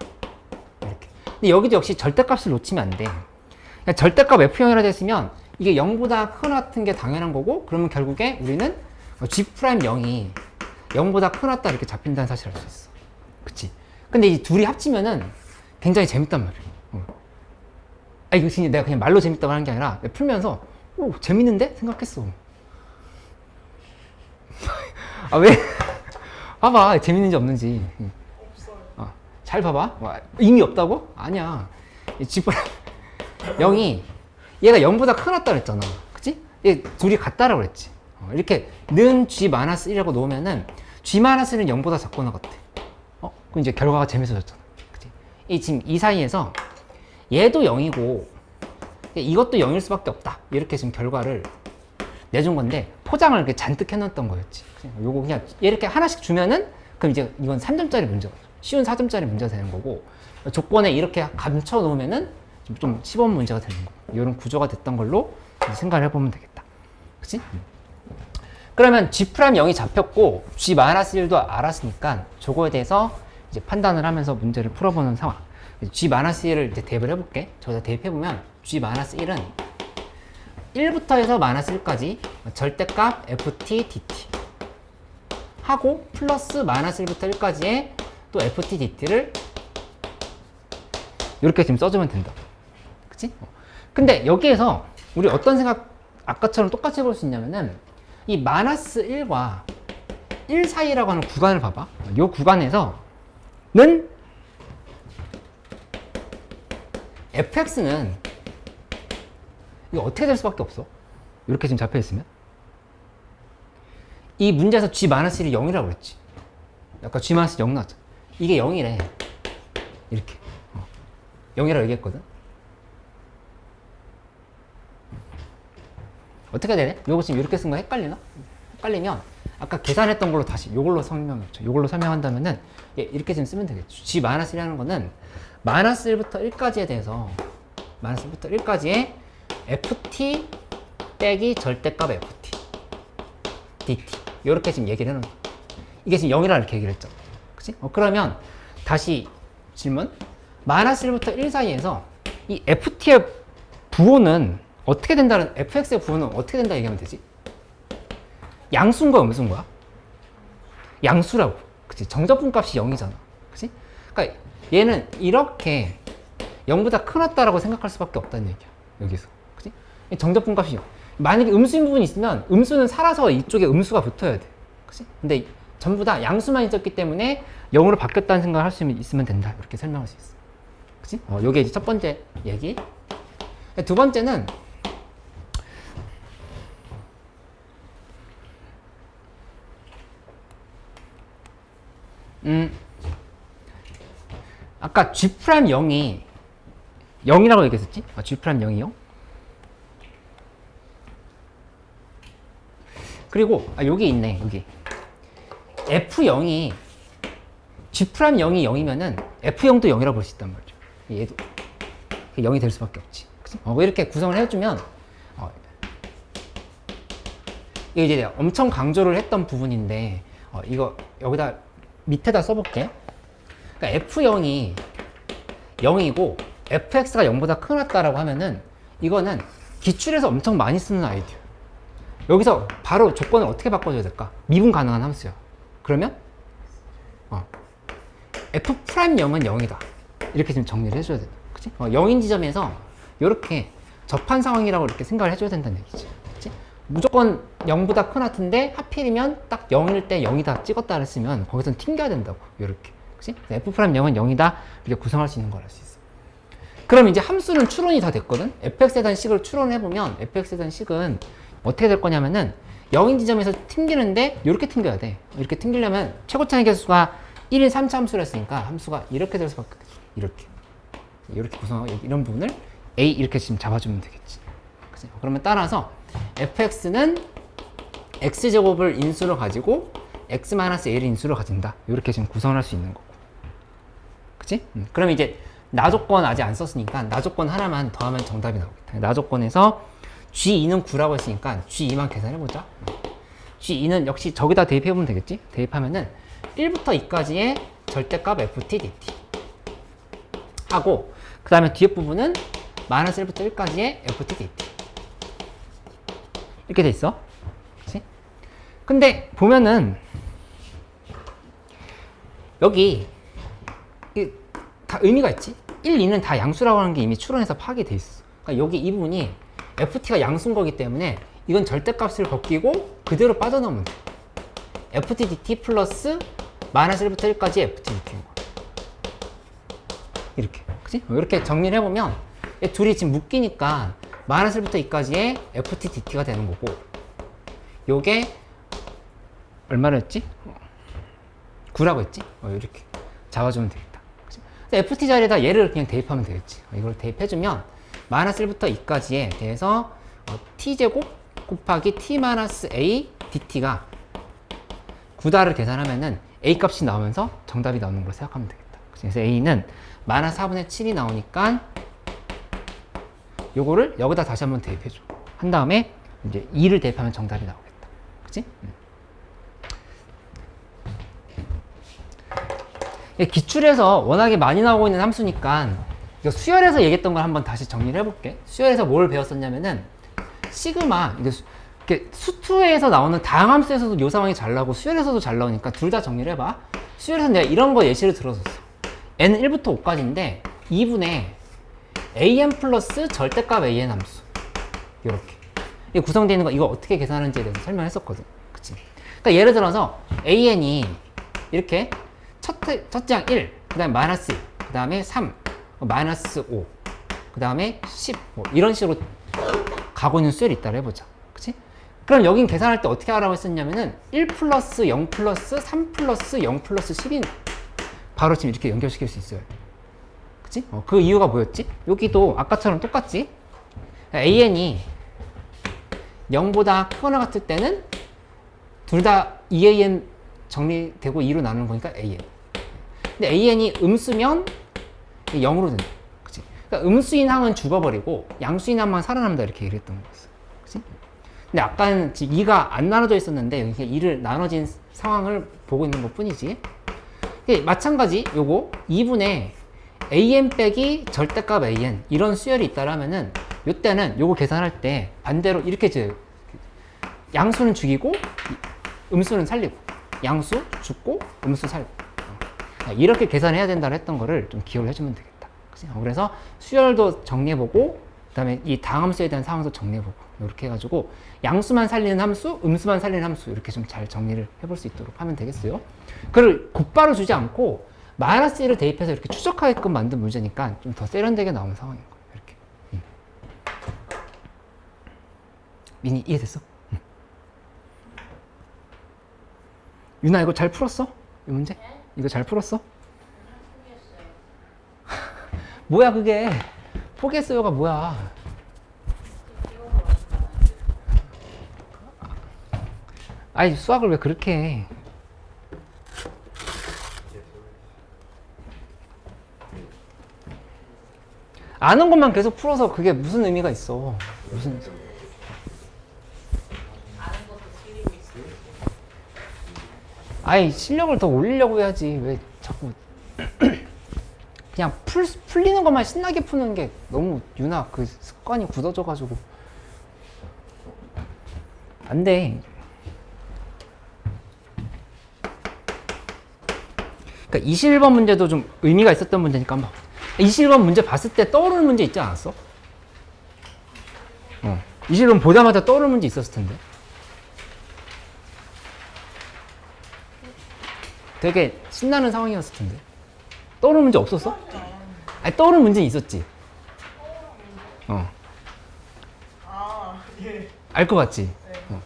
이렇게. 근데 여기도 역시 절대값을 놓치면 안 돼. 그러니까 절대값 f0이라 됐으면 이게 0보다 크거나 같은 게 당연한 거고 그러면 결국에 우리는 g'0이 0보다 크거나 이렇게 잡힌다는 사실을 알 수 있어. 그치? 근데 이 둘이 합치면은 굉장히 재밌단 말이야. 이거 진짜 내가 그냥 말로 재밌다고 하는 게 아니라 풀면서 오 재밌는데? 생각했어. 왜? 봐봐 재밌는지 없는지. 없어요. 잘 봐봐. 의미 없다고? 아니야. 이 G'0이 얘가 0보다 크거나 그랬잖아. 그치? 얘 둘이 같다라고 그랬지. 이렇게 는 G-1이라고 놓으면은 G-는 0보다 작거나 같아. 그럼 이제 결과가 재밌어졌잖아. 그치? 지금 이 사이에서 얘도 0이고 이것도 0일 수밖에 없다. 이렇게 지금 결과를 내준 건데 포장을 이렇게 잔뜩 해놨던 거였지. 요거 그냥 이렇게 하나씩 주면은 그럼 이제 이건 3점짜리 문제가 쉬운 4점짜리 문제가 되는 거고 조건에 이렇게 감춰 놓으면은 좀 시범 문제가 되는 거. 이런 구조가 됐던 걸로 생각을 해보면 되겠다. 그치? 그러면 G'0이 잡혔고 G-1도 알았으니까 저거에 대해서 이제 판단을 하면서 문제를 풀어보는 상황. G-1을 이제 대입을 해볼게. 저기다 대입해보면 G-1은 1부터 해서 -1까지 절대값 ft dt 하고 플러스 -1부터 1까지의 또 ft dt를 이렇게 지금 써주면 된다. 그치? 근데 여기에서 우리 어떤 생각 아까처럼 똑같이 해볼 수 있냐면은 이 -1과 1 사이라고 하는 구간을 봐봐. 이 구간에서는 fx는 이거 어떻게 될 수밖에 없어. 이렇게 지금 잡혀 있으면 이 문제에서 g-1이 0이라고 그랬지. 아까 g-1 0 나왔잖아. 이게 0이래. 이렇게 0이라고 얘기했거든. 어떻게 되네? 요거 지금 이렇게 쓴 거 헷갈리나? 헷갈리면 아까 계산했던 걸로 다시 요걸로 설명했죠. 요걸로 설명한다면은 이렇게 지금 쓰면 되겠죠. g-1이라는 거는 -1부터 1까지에 대해서 -1부터 1까지의 ft 빼기 절대값 ft dt 요렇게 지금 얘기를 해놓은 거야. 이게 지금 0이라 이렇게 얘기를 했죠. 그치? 그러면 다시 질문. -1부터 1 사이에서 이 ft의 부호는 어떻게 된다는, fx의 부호는 어떻게 된다 얘기하면 되지? 양수인 거야, 음수인 거야? 양수라고. 그치? 정적분 값이 0이잖아. 그치? 그러니까 얘는 이렇게 0보다 크다라고 생각할 수밖에 없다는 얘기야. 여기서. 그치? 정적분 값이 0. 만약에 음수인 부분이 있으면 음수는 살아서 이쪽에 음수가 붙어야 돼. 그치? 근데 전부 다 양수만 있었기 때문에 0으로 바뀌었다는 생각을 할 수 있으면 된다. 이렇게 설명할 수 있어. 그치? 요게 이제 첫 번째 얘기. 두 번째는 아까 G'0이 0이라고 얘기했었지? G'0이 0. 그리고 여기 있네. 여기 F0이 G'0이 0이면은 F0도 0이라고 볼 수 있단 말이죠. 얘도 0이 될 수밖에 없지. 그치? 이렇게 구성을 해주면 이게 이제 내가 엄청 강조를 했던 부분인데 이거 여기다 밑에다 써볼게. 그러니까 F0이 0이고 fx가 0보다 크다라고 하면은 이거는 기출에서 엄청 많이 쓰는 아이디어. 여기서 바로 조건을 어떻게 바꿔줘야 될까? 미분 가능한 함수야. 그러면 f'0은 0이다. 이렇게 지금 정리를 해줘야 된다. 그치? 0인 지점에서 이렇게 접한 상황이라고 이렇게 생각을 해줘야 된다는 얘기지. 그치? 무조건 0보다 큰 하트인데 하필이면 딱 0일 때 0이다 찍었다 그랬으면 거기선 튕겨야 된다고. 이렇게. 그치? f'0은 0이다. 이렇게 구성할 수 있는 걸 알 수 있어. 그럼 이제 함수는 추론이 다 됐거든? fx에 대한 식을 추론해보면 fx에 대한 식은 어떻게 될 거냐면은 0인 지점에서 튕기는데 이렇게 튕겨야 돼. 이렇게 튕기려면 최고차의 개수가 1인 3차 함수를 했으니까 함수가 이렇게 될 수밖에 없겠지. 이렇게 구성하고 이런 부분을 a 이렇게 지금 잡아주면 되겠지. 그치? 그러면 따라서 fx는 x제곱을 인수로 가지고 x-1을 인수로 가진다. 이렇게 지금 구성을 할 수 있는 거고. 그치? 그러면 이제 나조건 아직 안 썼으니까 나조건 하나만 더하면 정답이 나오겠다. 나조건에서 G2는 9라고 했으니까 G2만 계산해보자. G2는 역시 저기다 대입해보면 되겠지? 대입하면은 1부터 2까지의 절대값 ft dt 하고 그 다음에 뒤에 부분은 -1부터 1까지의 ft dt 이렇게 돼 있어. 그치? 근데 보면은 여기 다 의미가 있지? 1, 2는 다 양수라고 하는 게 이미 추론해서 파악이 돼 있어. 그러니까 여기 이 부분이 ft가 양수인 거기 때문에 이건 절대값을 벗기고 그대로 빠져나오면 돼. ft dt 플러스 -1부터 1까지 ft dt인 거야. 이렇게. 그치? 이렇게 정리를 해보면 둘이 지금 묶이니까 -1부터 2까지의 ft dt가 되는 거고 요게 얼마나 했지? 9라고 했지? 이렇게 잡아주면 되겠다. 그치? ft 자리에다 얘를 그냥 대입하면 되겠지. 이걸 대입해주면 -1부터 2까지에 대해서 t제곱 곱하기 t-a dt가 9다를 계산하면은 a 값이 나오면서 정답이 나오는 걸로 생각하면 되겠다. 그래서 a는 -4분의 7이 나오니까 요거를 여기다 다시 한번 대입해줘. 한 다음에 이제 2를 대입하면 정답이 나오겠다. 그치? 기출에서 워낙에 많이 나오고 있는 함수니까 이거 수열에서 얘기했던 걸 한번 다시 정리를 해볼게. 수열에서 뭘 배웠었냐면은 시그마 이게 수투에서 나오는 다항함수에서도 요 상황이 잘 나오고 수열에서도 잘 나오니까 둘 다 정리를 해봐. 수열에서 내가 이런 거 예시를 들어줬어. n은 1부터 5까지인데 2분의 an 플러스 절대값 an 함수 이렇게 이게 구성되어 있는 거 이거 어떻게 계산하는지에 대해서 설명했었거든. 그치? 그러니까 예를 들어서 an이 이렇게 첫째 양 1, 그 다음에 마이너스 1, 그 다음에 3, 마이너스 5, 그 다음에 10 뭐 이런 식으로 가고 있는 수열이 있다고 해보자. 그치? 그럼 여긴 계산할 때 어떻게 하라고 했었냐면은 1 플러스 0 플러스 3 플러스 0 플러스 10인 바로 지금 이렇게 연결시킬 수 있어요. 그치? 그 이유가 뭐였지? 여기도 아까처럼 똑같지? an이 0보다 크거나 같을 때는 둘 다 2an 정리되고 2로 나누는 거니까 an. 근데 an이 음수면 0으로 된다. 그치? 그러니까 음수인 항은 죽어버리고 양수인 항만 살아남는다 이렇게 얘기했던 거였어. 그치? 근데 아까는 2가 안 나눠져 있었는데 여기 2를 나눠진 상황을 보고 있는 것 뿐이지. 마찬가지 요거 2분의 an 빼기 절대값 an 이런 수열이 있다라면은 요때는 요거 계산할 때 반대로 이렇게 양수는 죽이고 음수는 살리고 양수 죽고 음수 살고 이렇게 계산해야 된다고 했던 거를 좀 기억을 해주면 되겠다. 그치? 그래서 수열도 정리해보고 그 다음에 이 다항함수에 대한 상황도 정리해보고 이렇게 해가지고 양수만 살리는 함수, 음수만 살리는 함수 이렇게 좀 잘 정리를 해볼 수 있도록 하면 되겠어요. 그걸 곧바로 주지 않고 마이너스 1을 대입해서 이렇게 추적하게끔 만든 문제니까 좀 더 세련되게 나오는 상황인 거예요. 이렇게. 미니 이해됐어? 유나 이거 잘 풀었어? 이 문제? 이거 잘 풀었어? 뭐야 그게? 포기했어요가 뭐야? 아니 수학을 왜 그렇게 해? 아는 것만 계속 풀어서 그게 무슨 의미가 있어? 무슨 아는 것도 틀리고 있어. 아니 실력을 더 올리려고 해야지 왜 자꾸 그냥 풀리는 것만 신나게 푸는 게 너무 유나 그 습관이 굳어져가지고 안 돼. 그러니까 21번 문제도 좀 의미가 있었던 문제니까 한번 21번 문제 봤을 때 떠오르는 문제 있지 않았어? 21번 보자마자 떠오르는 문제 있었을 텐데 되게 신나는 상황이었을 텐데 떠오르는 문제 없었어? 아니 떠오르는 문제는 있었지. 아, 예. 알 것 같지? 예,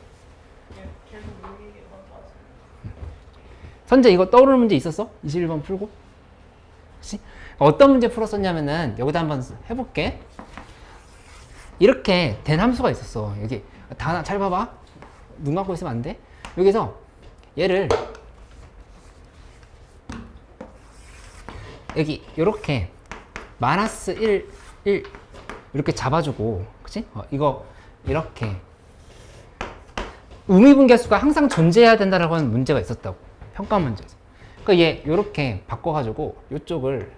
계속 의미가 맞아. 선재 이거 떠오르는 문제 있었어? 21번 풀고? 그치? 어떤 문제 풀었었냐면은 여기다 한번 해볼게. 이렇게 된 함수가 있었어. 여기 다 잘 봐봐. 눈 감고 있으면 안 돼. 여기서 얘를 여기 이렇게 마이너스 1, 1 이렇게 잡아주고 그치? 이거 이렇게 의미분계수가 항상 존재해야 된다라고 하는 문제가 있었다고. 평가 문제에서. 그러니까 얘 이렇게 바꿔가지고 이쪽을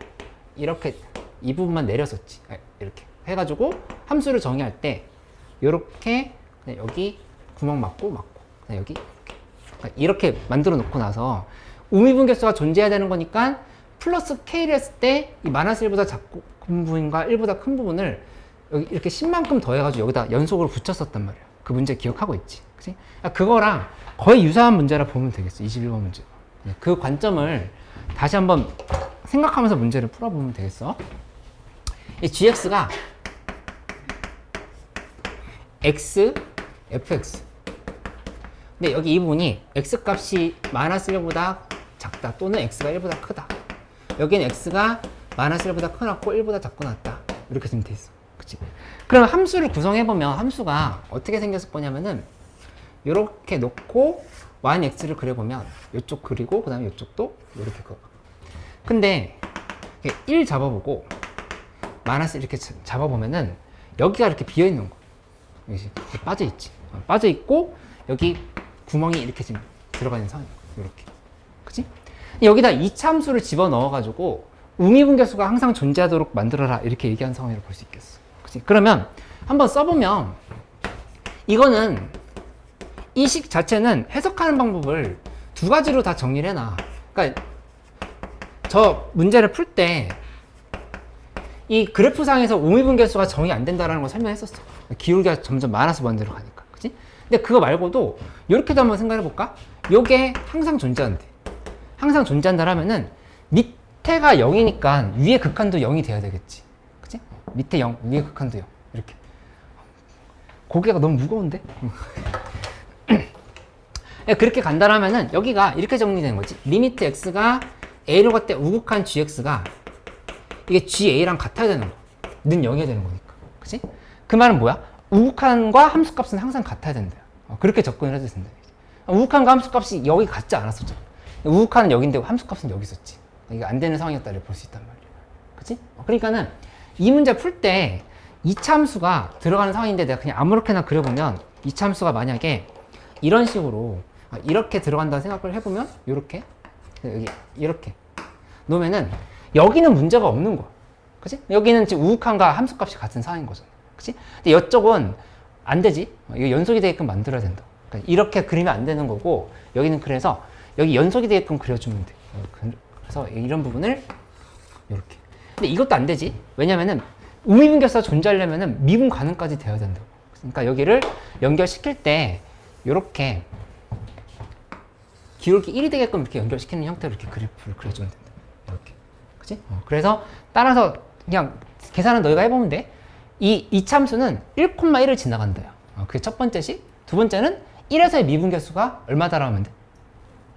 이렇게 이 부분만 내렸었지. 이렇게 해가지고 함수를 정의할 때 이렇게 여기 구멍 막고 여기 이렇게 만들어 놓고 나서 의미분계수가 존재해야 되는 거니까 플러스 K를 했을 때 이 마이너스 1보다 작은 부분과 1보다 큰 부분을 여기 이렇게 10만큼 더해가지고 여기다 연속으로 붙였었단 말이야. 그 문제 기억하고 있지. 그치? 그거랑 거의 유사한 문제라 보면 되겠어. 21번 문제. 그 관점을 다시 한번 생각하면서 문제를 풀어보면 되겠어. 이 gx가 x, fx. 근데 여기 이 부분이 x 값이 마이너스 1보다 작다 또는 x가 1보다 크다. 여기는 x가 마이너스 1보다 크고 1보다 작고 낮다. 이렇게 되면 돼 있어. 그치? 그럼 함수를 구성해보면 함수가 어떻게 생겼을 거냐면은 이렇게 놓고 y, x를 그려보면 이쪽 그리고 그 다음에 이쪽도 이렇게 그려. 근데 1 잡아보고 마이너스 이렇게 잡아보면은 여기가 이렇게 비어있는 거. 여기 빠져있지. 빠져있고 여기 구멍이 이렇게 지금 들어가 있는 상황이야. 이렇게. 그치? 여기다 이차함수를 집어넣어가지고 우미분계수가 항상 존재하도록 만들어라 이렇게 얘기한 상황이라고 볼 수 있겠어. 그치? 그러면 한번 써보면 이거는 이 식 자체는 해석하는 방법을 두 가지로 다 정리를 해놔. 그러니까 저 문제를 풀 때 이 그래프상에서 우미분계수가 정의 안 된다라는 걸 설명했었어. 기울기가 점점 많아서 먼 데로 가니까. 그치? 근데 그거 말고도 이렇게도 한번 생각해 볼까? 요게 항상 존재한대. 항상 존재한다라면은 밑에가 0이니까 위에 극한도 0이 돼야 되겠지. 그치? 밑에 0, 위에 극한도 0. 이렇게. 고개가 너무 무거운데? 그렇게 간다라면은 여기가 이렇게 정리되는 거지. 리미트 x가 a로 갈 때 우극한 gx가 이게 ga랑 같아야 되는 거. 는 0이어야 되는 거니까. 그치? 그 말은 뭐야? 우극한과 함수값은 항상 같아야 된다. 그렇게 접근을 해도 된다. 우극한과 함수값이 여기 같지 않았었죠. 우극한은 여기인데 함수값은 여기 있었지. 이게 안 되는 상황이었다를 볼 수 있단 말이야. 그치? 그러니까는 이 문제 풀 때 이차 함수가 들어가는 상황인데 내가 그냥 아무렇게나 그려보면 이차 함수가 만약에 이런 식으로 이렇게 들어간다고 생각을 해보면 요렇게 여기 이렇게 놓으면은 여기는 문제가 없는 거야. 그치? 여기는 지금 우극한과 함수값이 같은 상황인 거잖아. 그치? 근데 이쪽은 안 되지? 이거 연속이 되게끔 만들어야 된다. 그러니까 이렇게 그리면 안 되는 거고 여기는 그래서 여기 연속이 되게끔 그려주면 돼. 그래서 이런 부분을 이렇게. 근데 이것도 안 되지. 왜냐면은 우미분계수가 존재하려면은 미분 가능까지 되어야 된다고. 그러니까 여기를 연결시킬 때 이렇게 기울기 1이 되게끔 이렇게 연결시키는 형태로 이렇게 그래프를 그려주면 된다. 이렇게. 그치? 그래서 따라서 그냥 계산은 너희가 해보면 돼. 이 참수는 1,1을 지나간다요. 그게 첫 번째 식. 두 번째는 1에서의 미분계수가 얼마다라 하면 돼?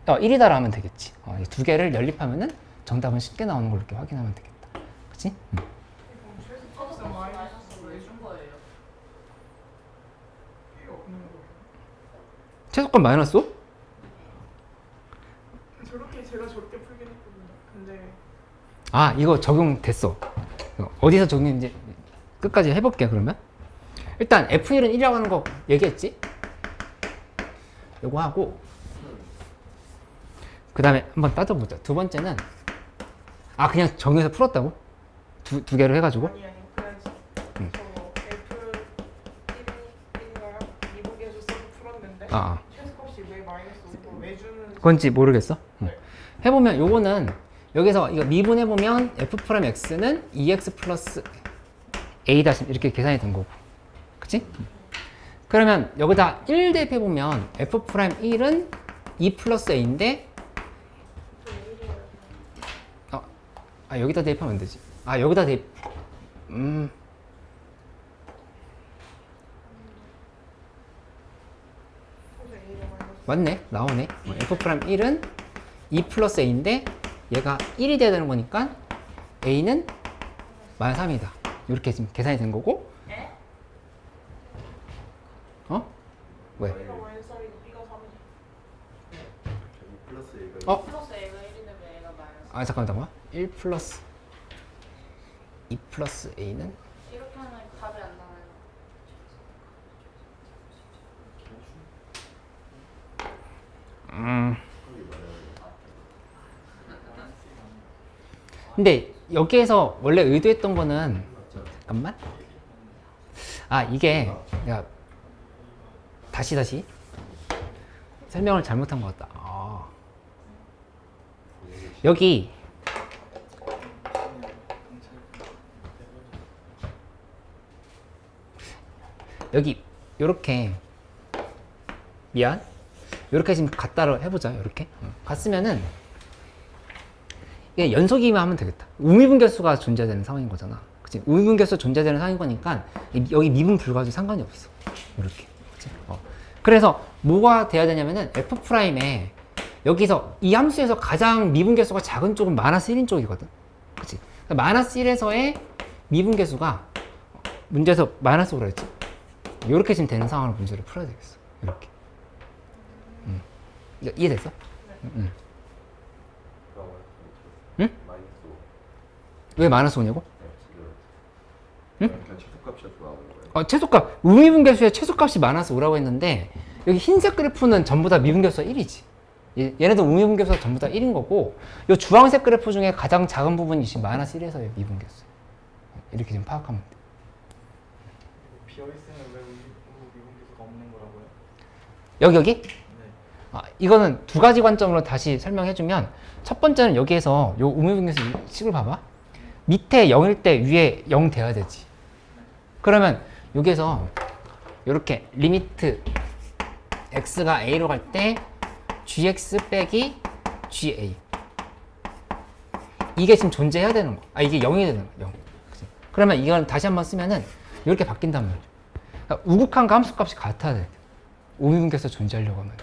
1이다라 하면 되겠지. 이 두 개를 연립하면은 정답은 쉽게 나오는 걸 이렇게 확인하면 되겠다. 그치? 최소값은 마이너스 왜 준 거예요? 필요 없는 거. 최소값 마이너스 5? 제가 저렇게 풀긴 했거든요. 근데 아, 이거 적용됐어. 어디서 적용인지 끝까지 해볼게, 그러면. 일단 F1은 1이라고 하는 거 얘기했지? 요거 하고, 그 다음에 한번 따져보자. 두 번째는, 그냥 정해서 풀었다고? 두 개를 해가지고? 아니 그래서 저 F1인가요? 미분계수 써서 풀었는데 최소값이 왜 마이너스 5고 왜 주는 그건지 모르겠어. 네. 해보면 요거는 여기서 이거 미분해보면 F'X는 2X 플러스 A 다시 이렇게 계산이 된 거고. 그치? 그러면 여기다 1 대입해보면 F'1은 2 플러스 A인데 여기다 대입하면 안 되지. 여기다 대입 맞네. 나오네. F'1은 2 플러스 A인데 얘가 1이 돼야 되는 거니까 A는 마이너스 3이다. 이렇게 지금 계산이 된 거고. 에? 왜? B가 왼살이고 B가 3이죠. 플러스 A가 플러스 A가 1이 되면 A가 마이너스. 잠깐만. 1 플러스 2 플러스 A는 이렇게 하면 답이 안 나와요. 근데 여기에서 원래 의도했던 거는 잠깐만. 이게 내가 다시 설명을 잘못한 것 같다. 여기 요렇게 미안. 요렇게 지금 갖다로 해보자. 요렇게 갔으면은 이게 연속이면 하면 되겠다. 우미분계수가 존재되는 상황인 거잖아. 그치? 우미분계수 존재되는 상황인 거니까 여기 미분 불가도 상관이 없어. 이렇게. 그치? 그래서 뭐가 돼야 되냐면은 F'에 여기서 이 함수에서 가장 미분계수가 작은 쪽은 마이너스 1인 쪽이거든. 그치? 그러니까 마이너스 1에서의 미분계수가 문제에서 마이너스 5라 했지. 이렇게 지금 되는 상황으로 문제를 풀어야 되겠어. 이렇게. 이해됐어? 응? 왜 마이너스 5냐고? 응? 그냥 최소값이라서 나오는 거예요. 최소값, 우미분계수의 최소값이 마이너스 5라고 했는데 여기 흰색 그래프는 전부 다 미분계수가 1이지. 얘네들 우미분계수가 전부 다 1인 거고 이 주황색 그래프 중에 가장 작은 부분이 지금 마이너스 1에서의 미분계수. 이렇게 좀 파악하면 돼. 비어있으면 왜 미분계수가 없는 거라고요? 여기? 네. 이거는 두 가지 관점으로 다시 설명해주면 첫 번째는 여기에서 요 우미분계수 식을 봐봐. 밑에 0일 때 위에 0 돼야 되지. 그러면 여기에서 이렇게 리미트 x가 a로 갈 때 gx 빼기 ga 이게 지금 존재해야 되는 거. 이게 0이 되는 거. 0. 그치? 그러면 이건 다시 한번 쓰면은 이렇게 바뀐단 말이야. 그러니까 우극한과 함수값이 같아야 돼. 우미분계수 존재하려고 하면.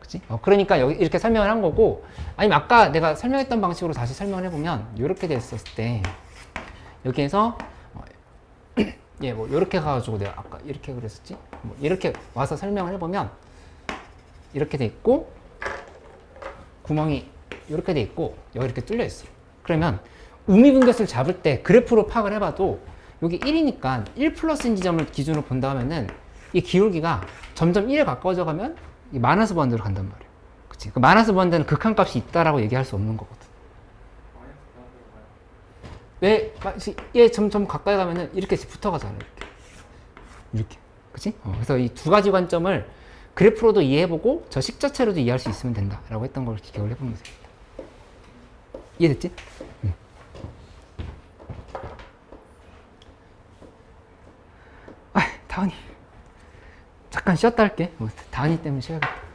그치? 그러니까 여기 이렇게 설명을 한 거고, 아니면 아까 내가 설명했던 방식으로 다시 설명을 해보면 이렇게 됐었을 때 여기에서 예, 뭐 이렇게 가가지고 내가 아까 이렇게 그랬었지? 뭐 이렇게 와서 설명을 해보면 이렇게 돼 있고 구멍이 이렇게 돼 있고 여기 이렇게 뚫려 있어. 그러면 우미분계수를 잡을 때 그래프로 파악을 해봐도 여기 1이니까 1 플러스인 지점을 기준으로 본다 하면은 이 기울기가 점점 1에 가까워져 가면 이 마이너스 번대로 간단 말이야. 그치? 그 마이너스 번대는 극한값이 있다라고 얘기할 수 없는 거거든. 왜? 얘 점점 가까이 가면은 이렇게 붙어가잖아. 이렇게. 그치? 그래서 이 두 가지 관점을 그래프로도 이해해보고 저 식 자체로도 이해할 수 있으면 된다라고 했던 걸 기억을 해보면 됩니다. 이해됐지? 응. 다은이. 잠깐 쉬었다 할게. 다은이 때문에 쉬어야겠다.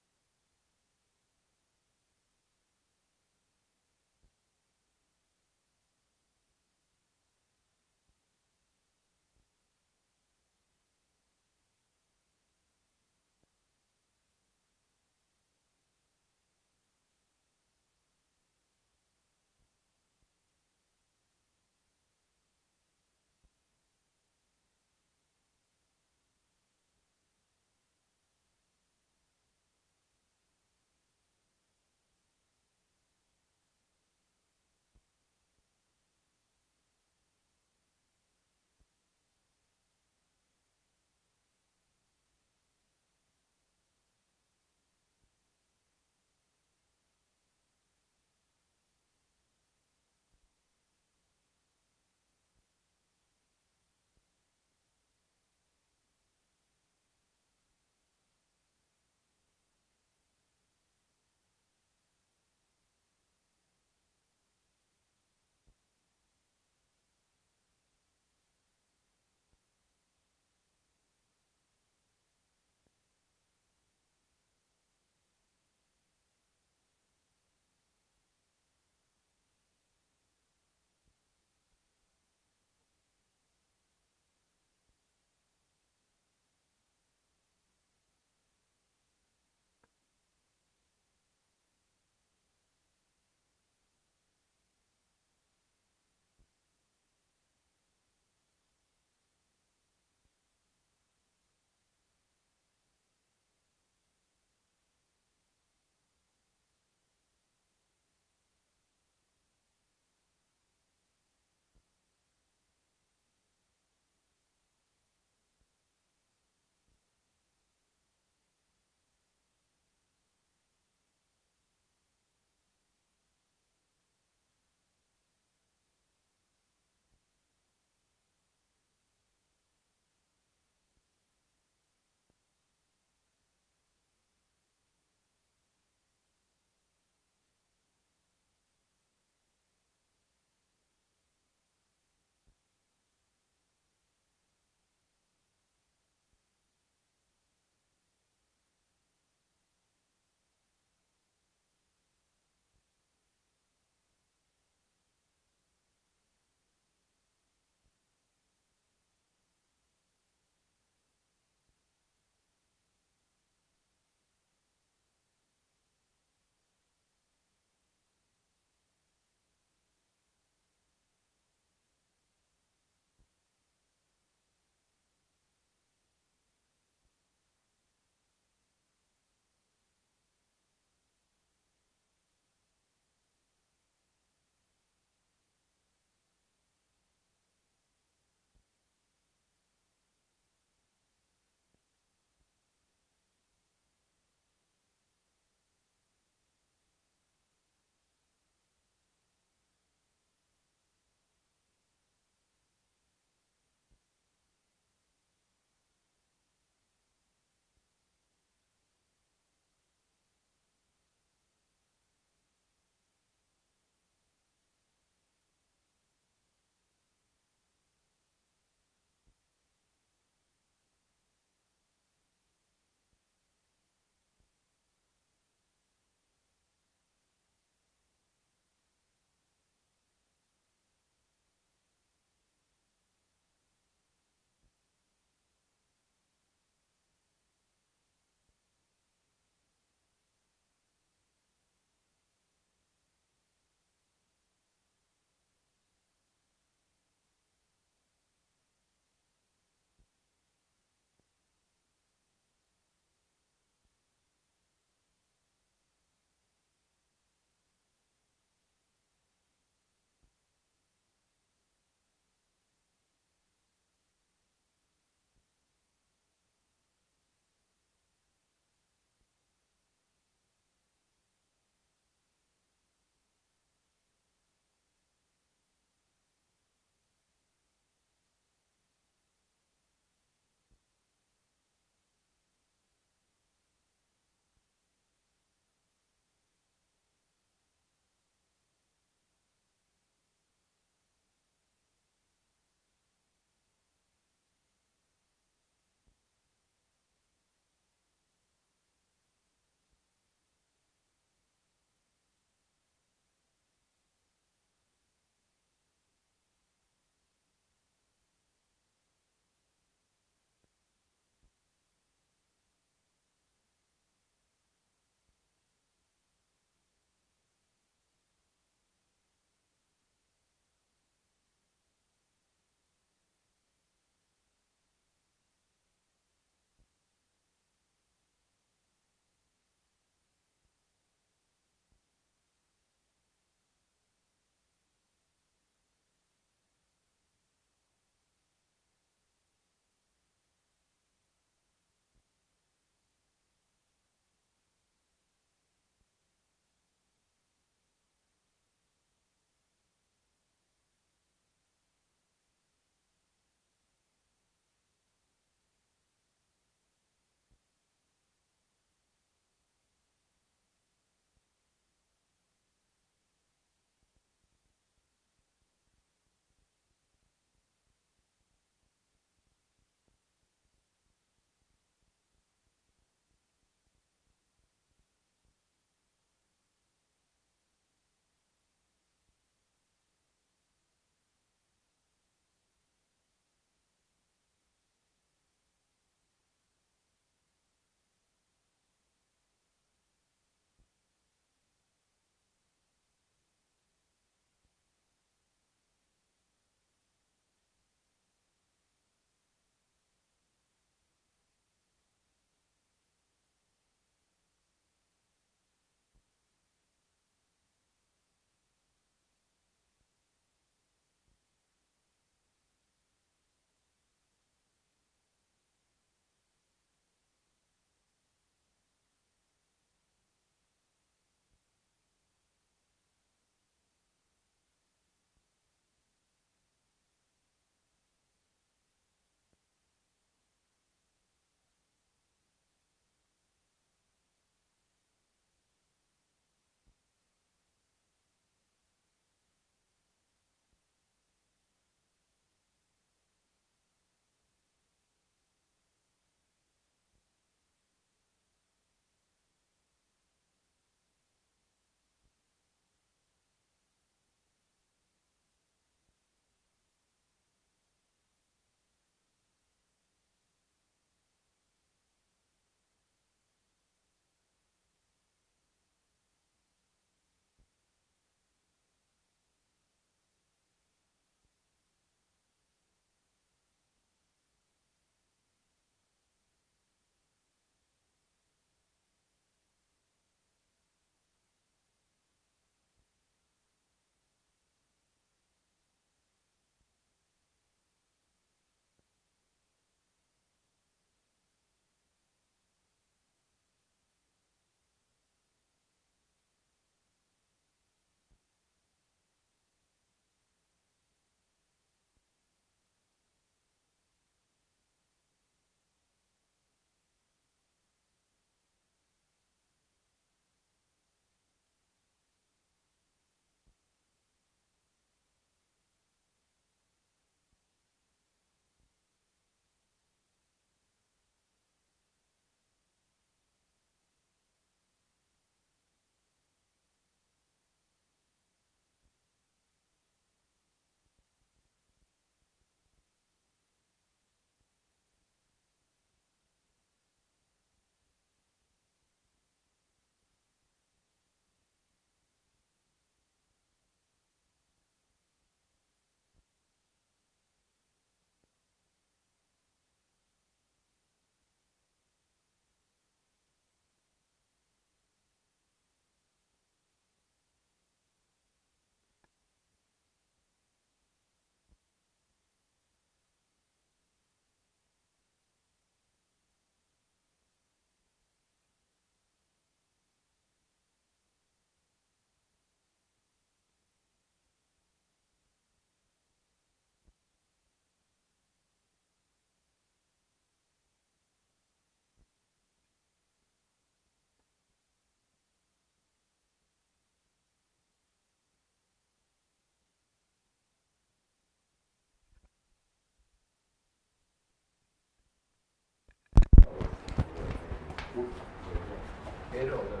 개를 얻어요.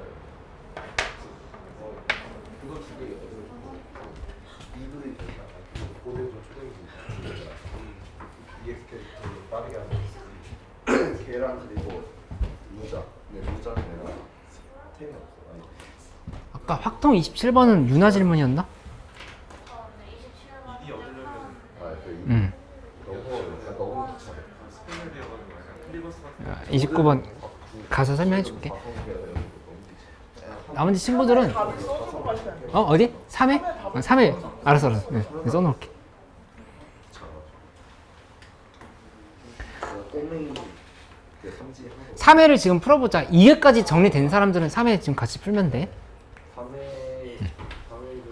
그거 두 개 얻어요. 이분이 된다. 고대조 초등부 EX 캐릭터 빠르게 하는 개랑 그리고 루자. 네, 루자는 내가 템이 없어. 아니. 아까 확통 27번은 윤화 질문이었나? 이 얻으려면 그 응. 너무 귀찮아. 스페인을 배워가지고 약간 필리버스 같은 29번 가서 설명해 줄게. 나머지 친구들은 답을 써주고 가시면 돼요. 어디? 3회? 3회. 알았어. 네, 써놓을게. 꼬맹이 성질하고 3회를 지금 풀어보자. 2회까지 정리된 사람들은 3회 지금 같이 풀면 돼. 3회 3회를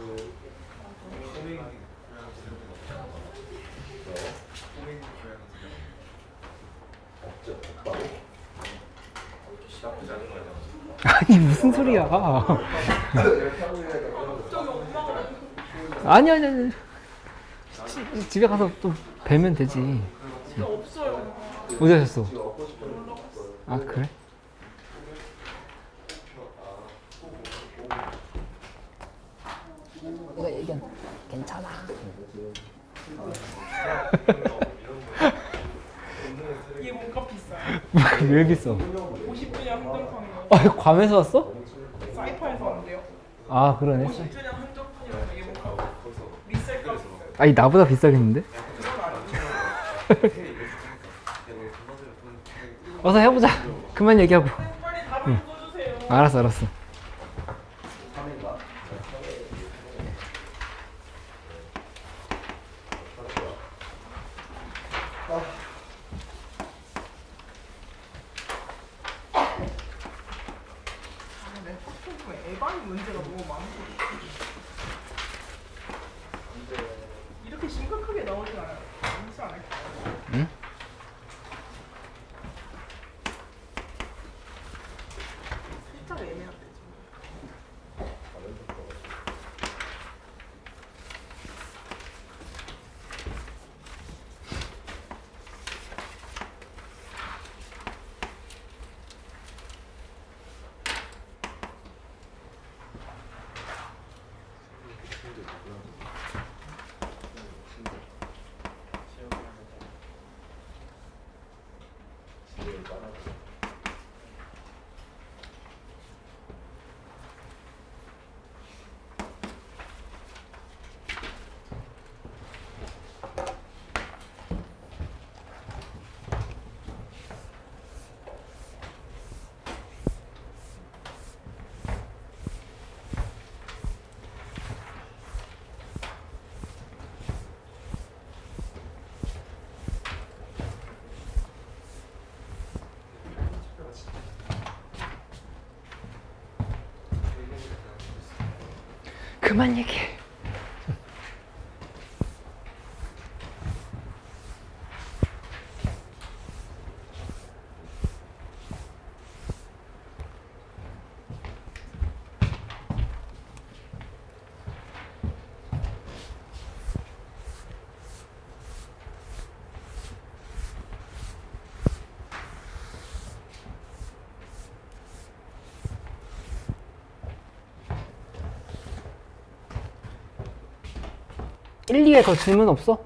꼬맹이 고양이 꼬맹이 고양이 없죠. 없다고? 나쁘지 않은 거야. 아니 무슨 소리야? 아니. 집에 가서 또 뵈면 되지. 진짜 없어요. 어디 가셨어? 지금 얻고 싶은 거 아 그래? 이거 얘기한 괜찮아. 이게 몸값 비싸요. 왜 비싸? 50주년 한정판이요. 아 괌에서 왔어? 사이파에서 왔는데요. 아 그러네. 50주년 한정판이라서 이게 몸값 리셀 값 있어요. 아니 나보다 비싸겠는데? 그건 아니에요. 어서 해보자. 그만 얘기하고. 빨리 답을 써주세요. 알았어. 3회인가? 내 학교에 에반이 문제가 너무 많고 이렇게 심각하게 나오진 않아요. 나오지 않을까요? 응? 살짝 애매한데 지금. 그만 얘기해. 일, 2회 더 질문 없어?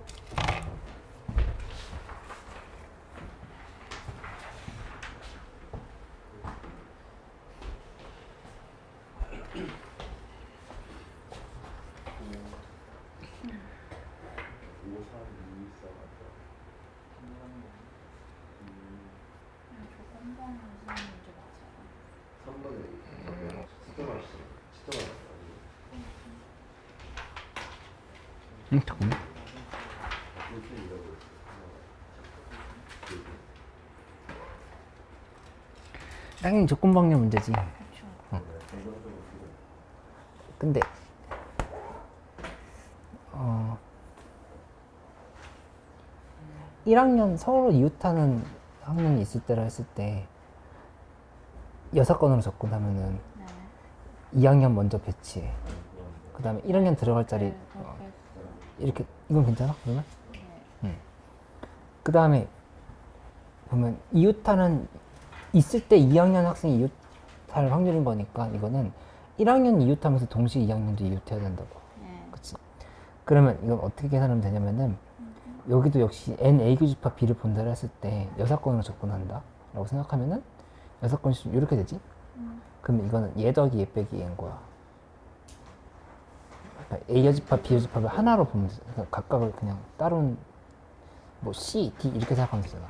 응, 잠깐만. 당연히 조건방뇨 문제지. 근데 1학년 서로 이웃하는 학년이 있을 때라 했을 때 6건으로 접근하면은 2학년 먼저 배치해. 그 다음에 1학년 들어갈 자리 이렇게. 이건 괜찮아? 그러면? 응. 그 다음에 보면 이웃하는 있을 때 2학년 학생이 이웃할 확률인 거니까 이거는 1학년 이웃하면서 동시에 2학년도 이웃해야 된다고. 네. 그치? 그러면 이건 어떻게 계산하면 되냐면은 여기도 역시 NA 교집합 B를 본다를 했을 때 여사건으로 접근한다 라고 생각하면은 여사건이 이렇게 되지? 그러면 이거는 얘 더하기 얘 빼기 얘인 거야. 그러니까 A 여집합 B 여집합을 하나로 보면 되잖아. 그러니까 각각을 그냥 따로 뭐 C, D 이렇게 생각하면 되잖아.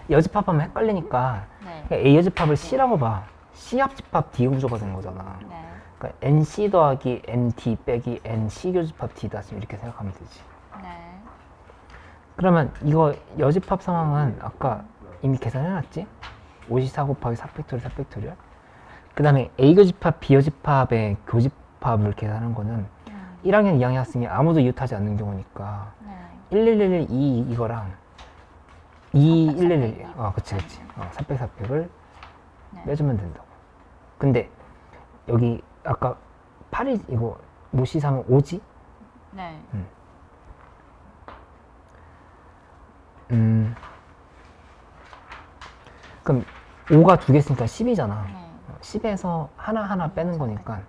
여집합하면 헷갈리니까 네. 그냥 A 여집합을 C라고 봐. C 합집합 D 구조가 된 거잖아. 네. 그러니까 NC 더하기 ND 빼기 NC 교집합 D다 지금 이렇게 생각하면 되지. 네. 그러면 이거 여집합 상황은 아까 이미 계산해놨지? 54 곱하기 4팩토리얼 4팩토리얼. 그 다음에 A 교집합 B 여집합의 교집합을 계산한 거는 1학년 2학년 학생이 아무도 이웃하지 않는 경우니까 네. 1112 이거랑 2111 그치 4팩 4팩을 네. 빼주면 된다고. 근데 여기 아까 8이 이거 모시 사면 5지? 네. 그럼 5가 두 개 있으니까 10이잖아. 네. 10에서 하나 빼는 거니까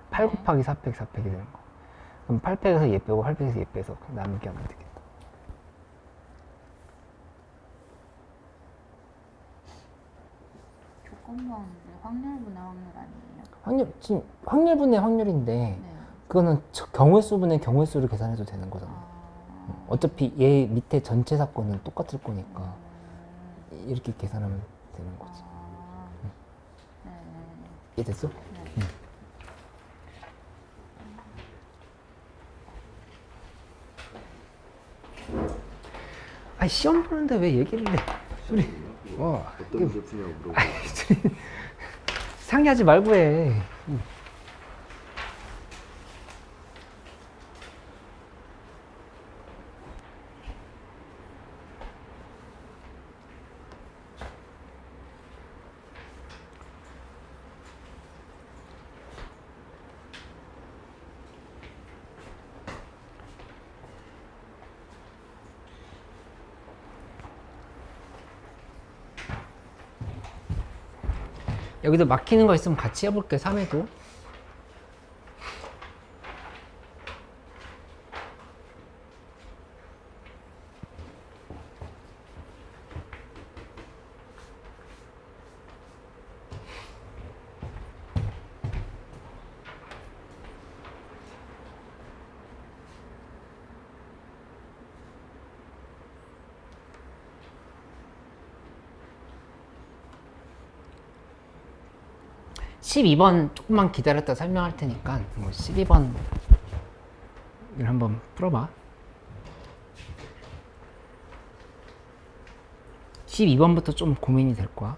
8 곱하기 4팩 4팩이 되는 거. 그럼 8팩에서 얘 빼고 8팩에서 얘 빼서 남게 하면 되겠다. 조건만 확률분의 확률 아니에요? 확률 지금 확률분의 확률인데 네. 그거는 경우의 수분의 경우의 수를 계산해도 되는 거잖아. 어차피 얘 밑에 전체 사건은 똑같을 거니까 이렇게 계산하면 되는 거지. 네. 이해됐어? 아 시험 보는데 왜 얘기를 해? 소리. 어떤 문제 푸냐고 물어보고 상의하지 말고 해. '여기도 막히는 거 있으면 같이 해볼게. 3회도. 십이 번 조금만 기다렸다 설명할 테니까 뭐 12번 을 한번 풀어봐. 12번부터 좀 고민이 될 거야.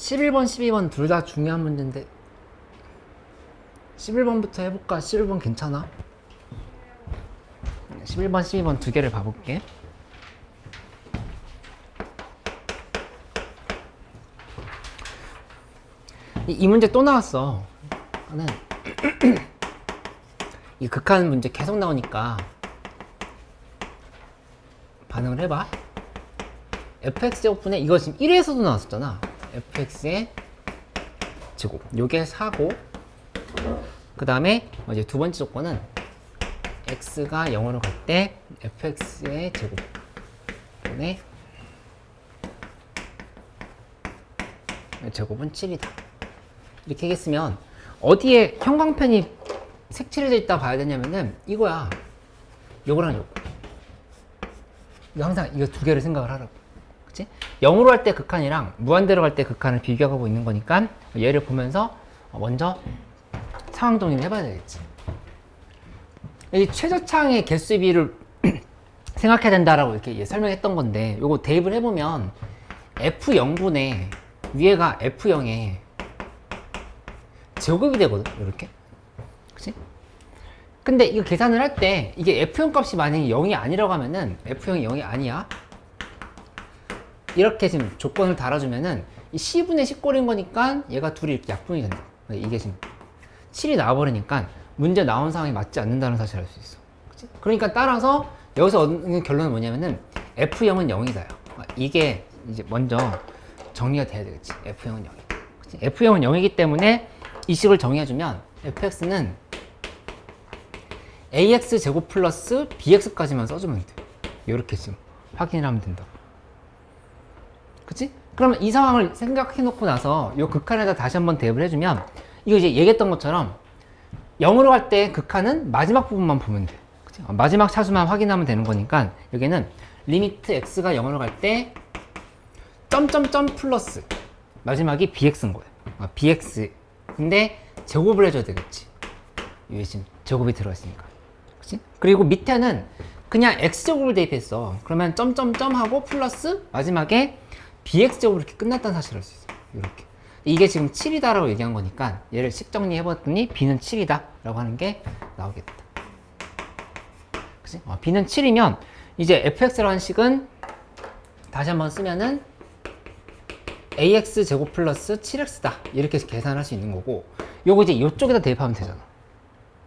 11번, 12번 둘 다 중요한 문제인데 11번부터 해볼까? 11번 괜찮아? 11번, 12번 두 개를 봐볼게. 이 문제 또 나왔어. 나는 이 극한 문제 계속 나오니까 반응을 해봐. fx 제곱분의 이거 지금 1회에서도 나왔었잖아. fx의 제곱. 요게 4고 그 다음에 이제 두 번째 조건은 x가 0으로 갈 때 fx의 제곱분의 제곱은 7이다. 이렇게 했으면 어디에 형광펜이 색칠해져 있다 봐야 되냐면은 이거야. 요거랑 요거. 이거 항상 이거 두 개를 생각을 하라고. 그치? 0으로 할 때 극한이랑 무한대로 갈 때 극한을 비교하고 있는 거니까 얘를 보면서 먼저 상황 정리를 해봐야 되겠지. 이 최저차항의 개수 비를 생각해야 된다라고 이렇게 설명했던 건데 요거 대입을 해보면 F0분의 위에가 F0에 제곱이 되거든. 이렇게. 그치? 근데 이거 계산을 할 때 이게 F0 값이 만약에 0이 아니라고 하면은 F0이 0이 아니야. 이렇게 지금 조건을 달아주면은 이 C분의 C꼴인 거니까 얘가 둘이 이렇게 약분이 된다. 이게 지금 7이 나와버리니까 문제 나온 상황이 맞지 않는다는 사실을 알 수 있어. 그치? 그러니까 따라서 여기서 얻는 결론은 뭐냐면은 F0은 0이다요. 이게 이제 먼저 정리가 돼야 되겠지. F0은 0이다. 그치? F0은 0이기 때문에 이 식을 정의해주면 fx는 ax 제곱 플러스 bx까지만 써주면 돼. 이렇게 지금 확인을 하면 된다고. 그치? 그러면 이 상황을 생각해 놓고 나서 이 극한에다 다시 한번 대입을 해주면 이거 이제 얘기했던 것처럼 0으로 갈 때 극한은 마지막 부분만 보면 돼. 그치? 마지막 차수만 확인하면 되는 거니까 여기는 리미트 x가 0으로 갈 때 점점점 플러스 마지막이 bx인 거야. bx 근데 제곱을 해줘야 되겠지. 여기 지금 제곱이 들어있으니까. 그치? 그리고 밑에는 그냥 x제곱을 대입했어. 그러면 점점점 하고 플러스 마지막에 bx제곱으로 이렇게 끝났다는 사실을 알 수 있어. 이렇게. 이게 지금 7이다라고 얘기한 거니까 얘를 식 정리해봤더니 b는 7이다 라고 하는 게 나오겠다. 그치? b는 7이면 이제 fx라는 식은 다시 한번 쓰면은 ax 제곱 플러스 7x다 이렇게 계산할 수 있는 거고 요거 이제 이쪽에다 대입하면 되잖아.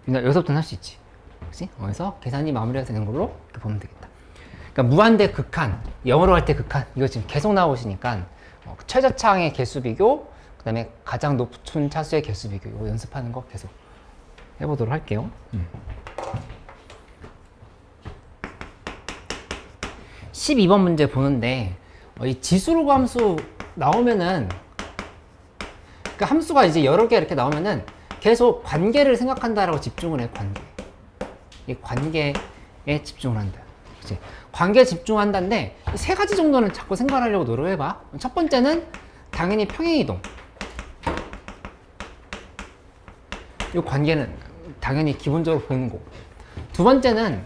여기서부터는 할 수 있지. 그치? 그래서 계산이 마무리가 되는 걸로 이렇게 보면 되겠다. 그러니까 무한대 극한, 0으로 할 때 극한 이거 지금 계속 나오시니까 최저차항의 개수 비교 그 다음에 가장 높은 차수의 개수 비교 이거 연습하는 거 계속 해보도록 할게요. 12번 문제 보는데 이 지수로 함수 나오면은 그 함수가 이제 여러 개 이렇게 나오면은 계속 관계를 생각한다라고 집중을 해. 관계. 이 관계에 집중을 한다. 그치? 관계에 집중한다는데 세 가지 정도는 자꾸 생각하려고 노력해봐. 첫 번째는 당연히 평행이동. 이 관계는 당연히 기본적으로 보는 거고. 두 번째는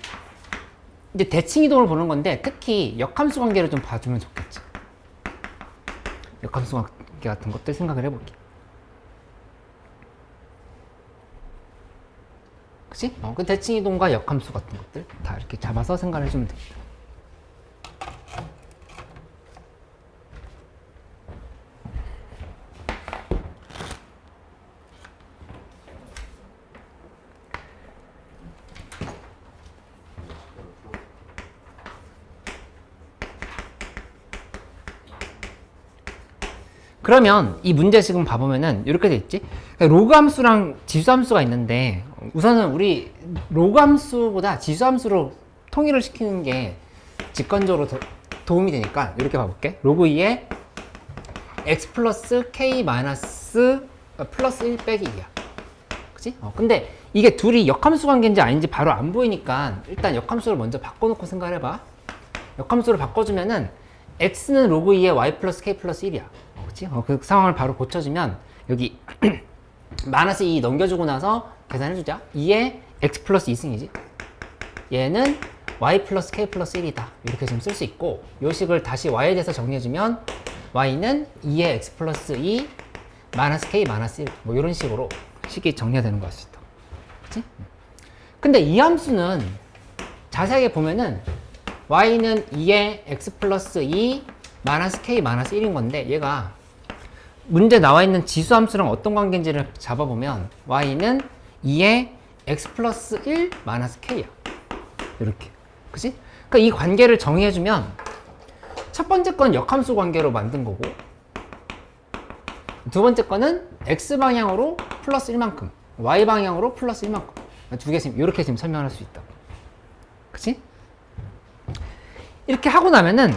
이제 대칭이동을 보는 건데 특히 역함수 관계를 좀 봐주면 좋겠지. 역함수 관계 같은 것들 생각을 해볼게. 그치? 그 대칭이동과 역함수 같은 것들 다 이렇게 잡아서 생각을 해주면 됩니다. 그러면 이 문제 지금 봐보면은 이렇게 돼 있지? 그러니까 로그 함수랑 지수 함수가 있는데 우선은 우리 로그 함수보다 지수 함수로 통일을 시키는 게 직관적으로 도움이 되니까 이렇게 봐볼게. 로그 2에 x 플러스 k 마이너스 플러스 1 빼기 2야. 그치? 근데 이게 둘이 역함수 관계인지 아닌지 바로 안 보이니까 일단 역함수를 먼저 바꿔놓고 생각을 해봐. 역함수를 바꿔주면은 x는 로그 2에 y 플러스 k 플러스 1이야. 그치? 그 상황을 바로 고쳐주면 여기 마이너스 2 넘겨주고 나서 계산해주자. 2에 x 플러스 2승이지. 얘는 y 플러스 k 플러스 1이다. 이렇게 지금 쓸 수 있고 이 식을 다시 y에 대해서 정리해주면 y는 2의 x 플러스 2 마이너스 k 마이너스 1 뭐 이런 식으로 식이 정리가 되는 것 같습니다. 그치? 근데 이 함수는 자세하게 보면은 y는 2의 x 플러스 2 마이너스 k 마이너스 1인 건데 얘가 문제 나와 있는 지수 함수랑 어떤 관계인지를 잡아보면 y는 2의 x 플러스 1 마이너스 k야. 이렇게. 그치? 그러니까 이 관계를 정의해주면 첫 번째 건 역함수 관계로 만든 거고 두 번째 거는 x 방향으로 플러스 1만큼 y 방향으로 플러스 1만큼 두 개 지금 이렇게 지금 설명할 수 있다. 그치? 이렇게 하고 나면은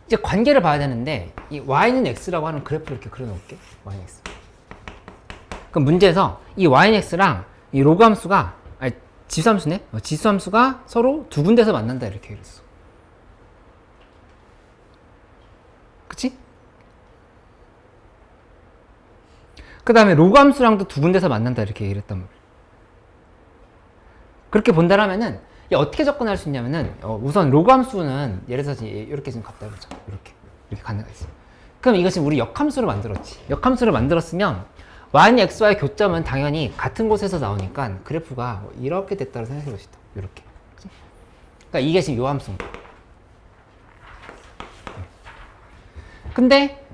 이제 관계를 봐야 되는데 이 y는 x라고 하는 그래프를 이렇게 그려놓을게. y는 x. 그럼 문제에서 이 y는 x랑 이 로그 함수가 아니 지수 함수네. 지수 함수가 서로 두 군데서 만난다 이렇게 그랬어. 그치? 그 다음에 로그 함수랑도 두 군데서 만난다 이렇게 얘기를 했단 말이야. 그렇게 본다라면은 어떻게 접근할 수 있냐면은 우선 로그 함수는 예를 들어서 이렇게 지금 갖다 해보자. 이렇게 가능가 있어. 그럼 이것이 우리 역함수를 만들었지. 역함수를 만들었으면 y는 x와의 교점은 당연히 같은 곳에서 나오니까 그래프가 이렇게 됐다고 생각해 봅시다. 이렇게. 그러니까 이게 지금 요 함수인 거야. 근데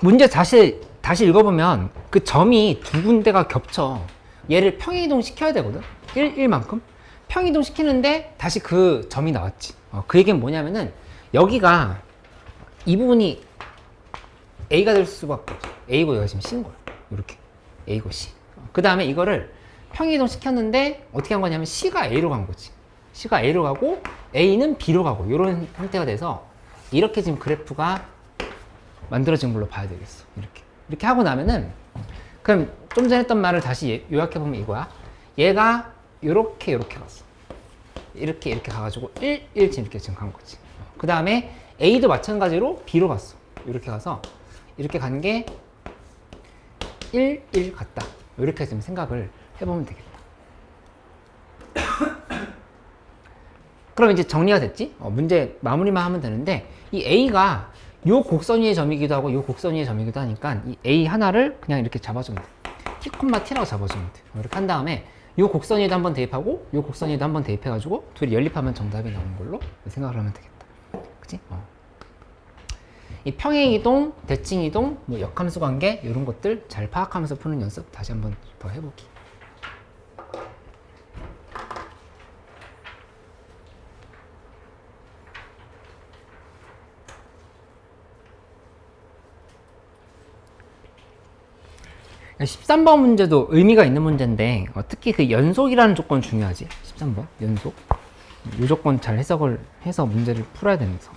문제 다시 읽어보면 그 점이 두 군데가 겹쳐. 얘를 평행이동 시켜야 되거든. 1만큼. 평행이동 시키는데 다시 그 점이 나왔지. 그 얘기는 뭐냐면은 여기가 이 부분이 A가 될 수밖에 없어. A고 여기가 지금 C인 거야. 이렇게. A고 C. 그 다음에 이거를 평행이동 시켰는데 어떻게 한 거냐면 C가 A로 간 거지. C가 A로 가고 A는 B로 가고 이런 형태가 돼서 이렇게 지금 그래프가 만들어진 걸로 봐야 되겠어. 이렇게 하고 나면은 그럼 좀 전에 했던 말을 다시 요약해보면 이거야. 얘가 요렇게 갔어. 이렇게 가가지고 1 지금 이렇게 지금 간 거지. 그 다음에 A도 마찬가지로 B로 갔어. 이렇게 가서 이렇게 간 게 1 갔다. 이렇게 지금 생각을 해보면 되겠다. 그럼 이제 정리가 됐지? 문제 마무리만 하면 되는데 이 A가 요 곡선 위의 점이기도 하고 요 곡선 위의 점이기도 하니까 이 A 하나를 그냥 이렇게 잡아주면 돼. T, T라고 잡아주면 돼. 이렇게 한 다음에 요 곡선 위에도 한번 대입하고 요 곡선 위에도 한번 대입해가지고 둘이 연립하면 정답이 나오는 걸로 생각을 하면 되겠다. 그치? 이 평행이동, 대칭이동, 뭐 역함수 관계 이런 것들 잘 파악하면서 푸는 연습 다시 한번 더 해보기. 야, 13번 문제도 의미가 있는 문제인데 특히 그 연속이라는 조건 중요하지. 13번 연속. 이 조건 잘 해석을 해서 문제를 풀어야 되면서.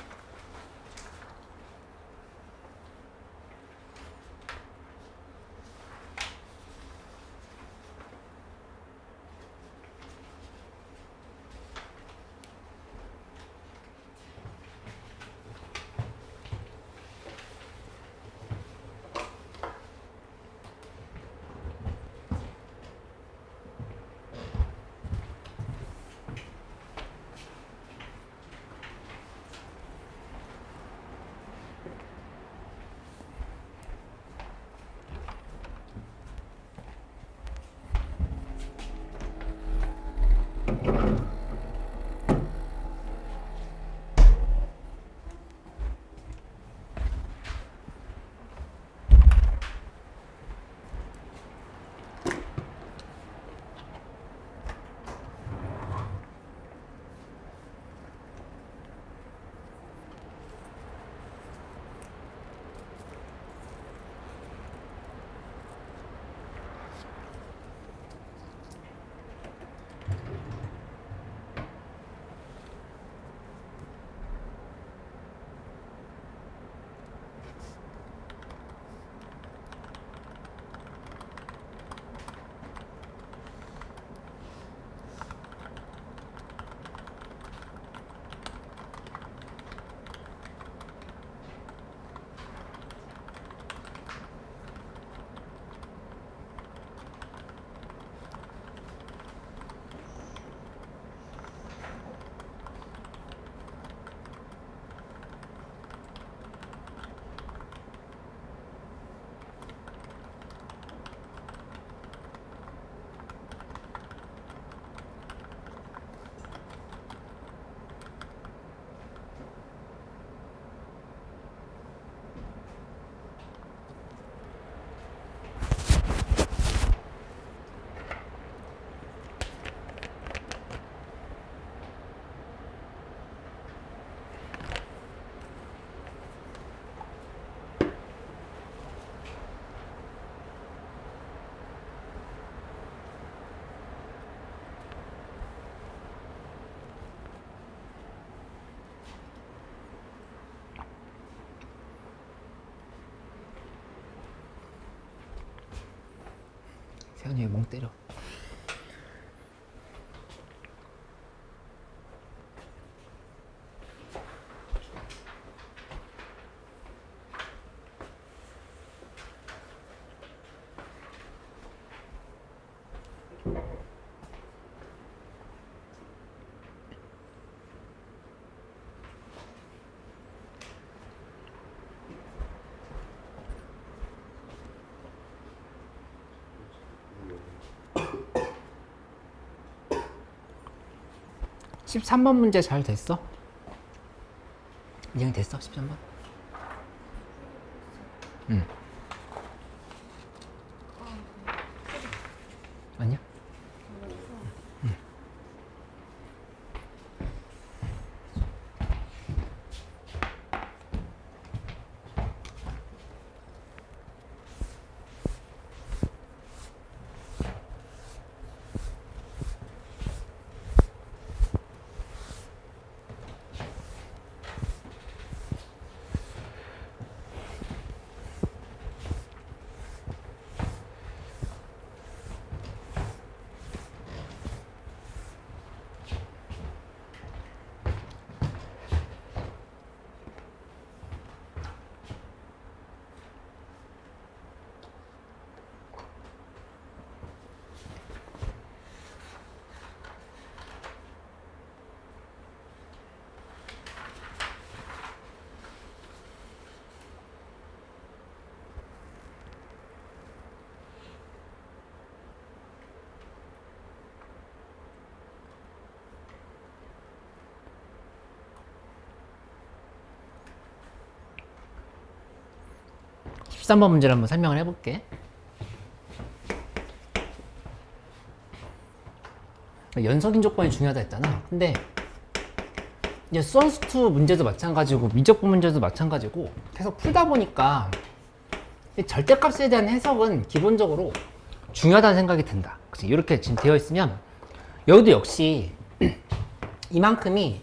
태연이 왜 멍 때려? (13번) 문제 잘 됐어? 이행 됐어? 13번? 응. 아니야? 13번 문제를 한번 설명을 해볼게. 연속인 조건이 중요하다 했잖아. 근데 이제 수원수2 문제도 마찬가지고 미적분 문제도 마찬가지고 계속 풀다 보니까 절대값에 대한 해석은 기본적으로 중요하다는 생각이 든다. 그치? 이렇게 지금 되어 있으면 여기도 역시 이만큼이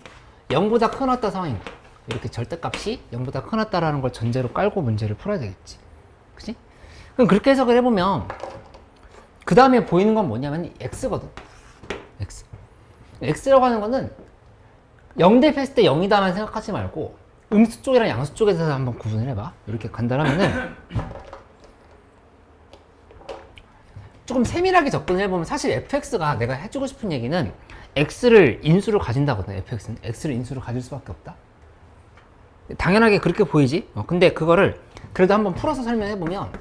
0보다 크거나 상황인 거야. 이렇게 절대값이 0보다 크거나라는 걸 전제로 깔고 문제를 풀어야 되겠지. 그치? 그럼 그렇게 해석을 해보면 그 다음에 보이는 건 뭐냐면 x거든. x. x라고 하는 거는 0 대입했을 때 0이다만 생각하지 말고 음수 쪽이랑 양수 쪽에 대해서 한번 구분을 해봐. 이렇게 간단하면은 조금 세밀하게 접근을 해보면 사실 fx가 내가 해주고 싶은 얘기는 x를 인수로 가진다거든. fx는 x를 인수로 가질 수밖에 없다. 당연하게 그렇게 보이지? 근데 그거를 그래도 한번 풀어서 설명해보면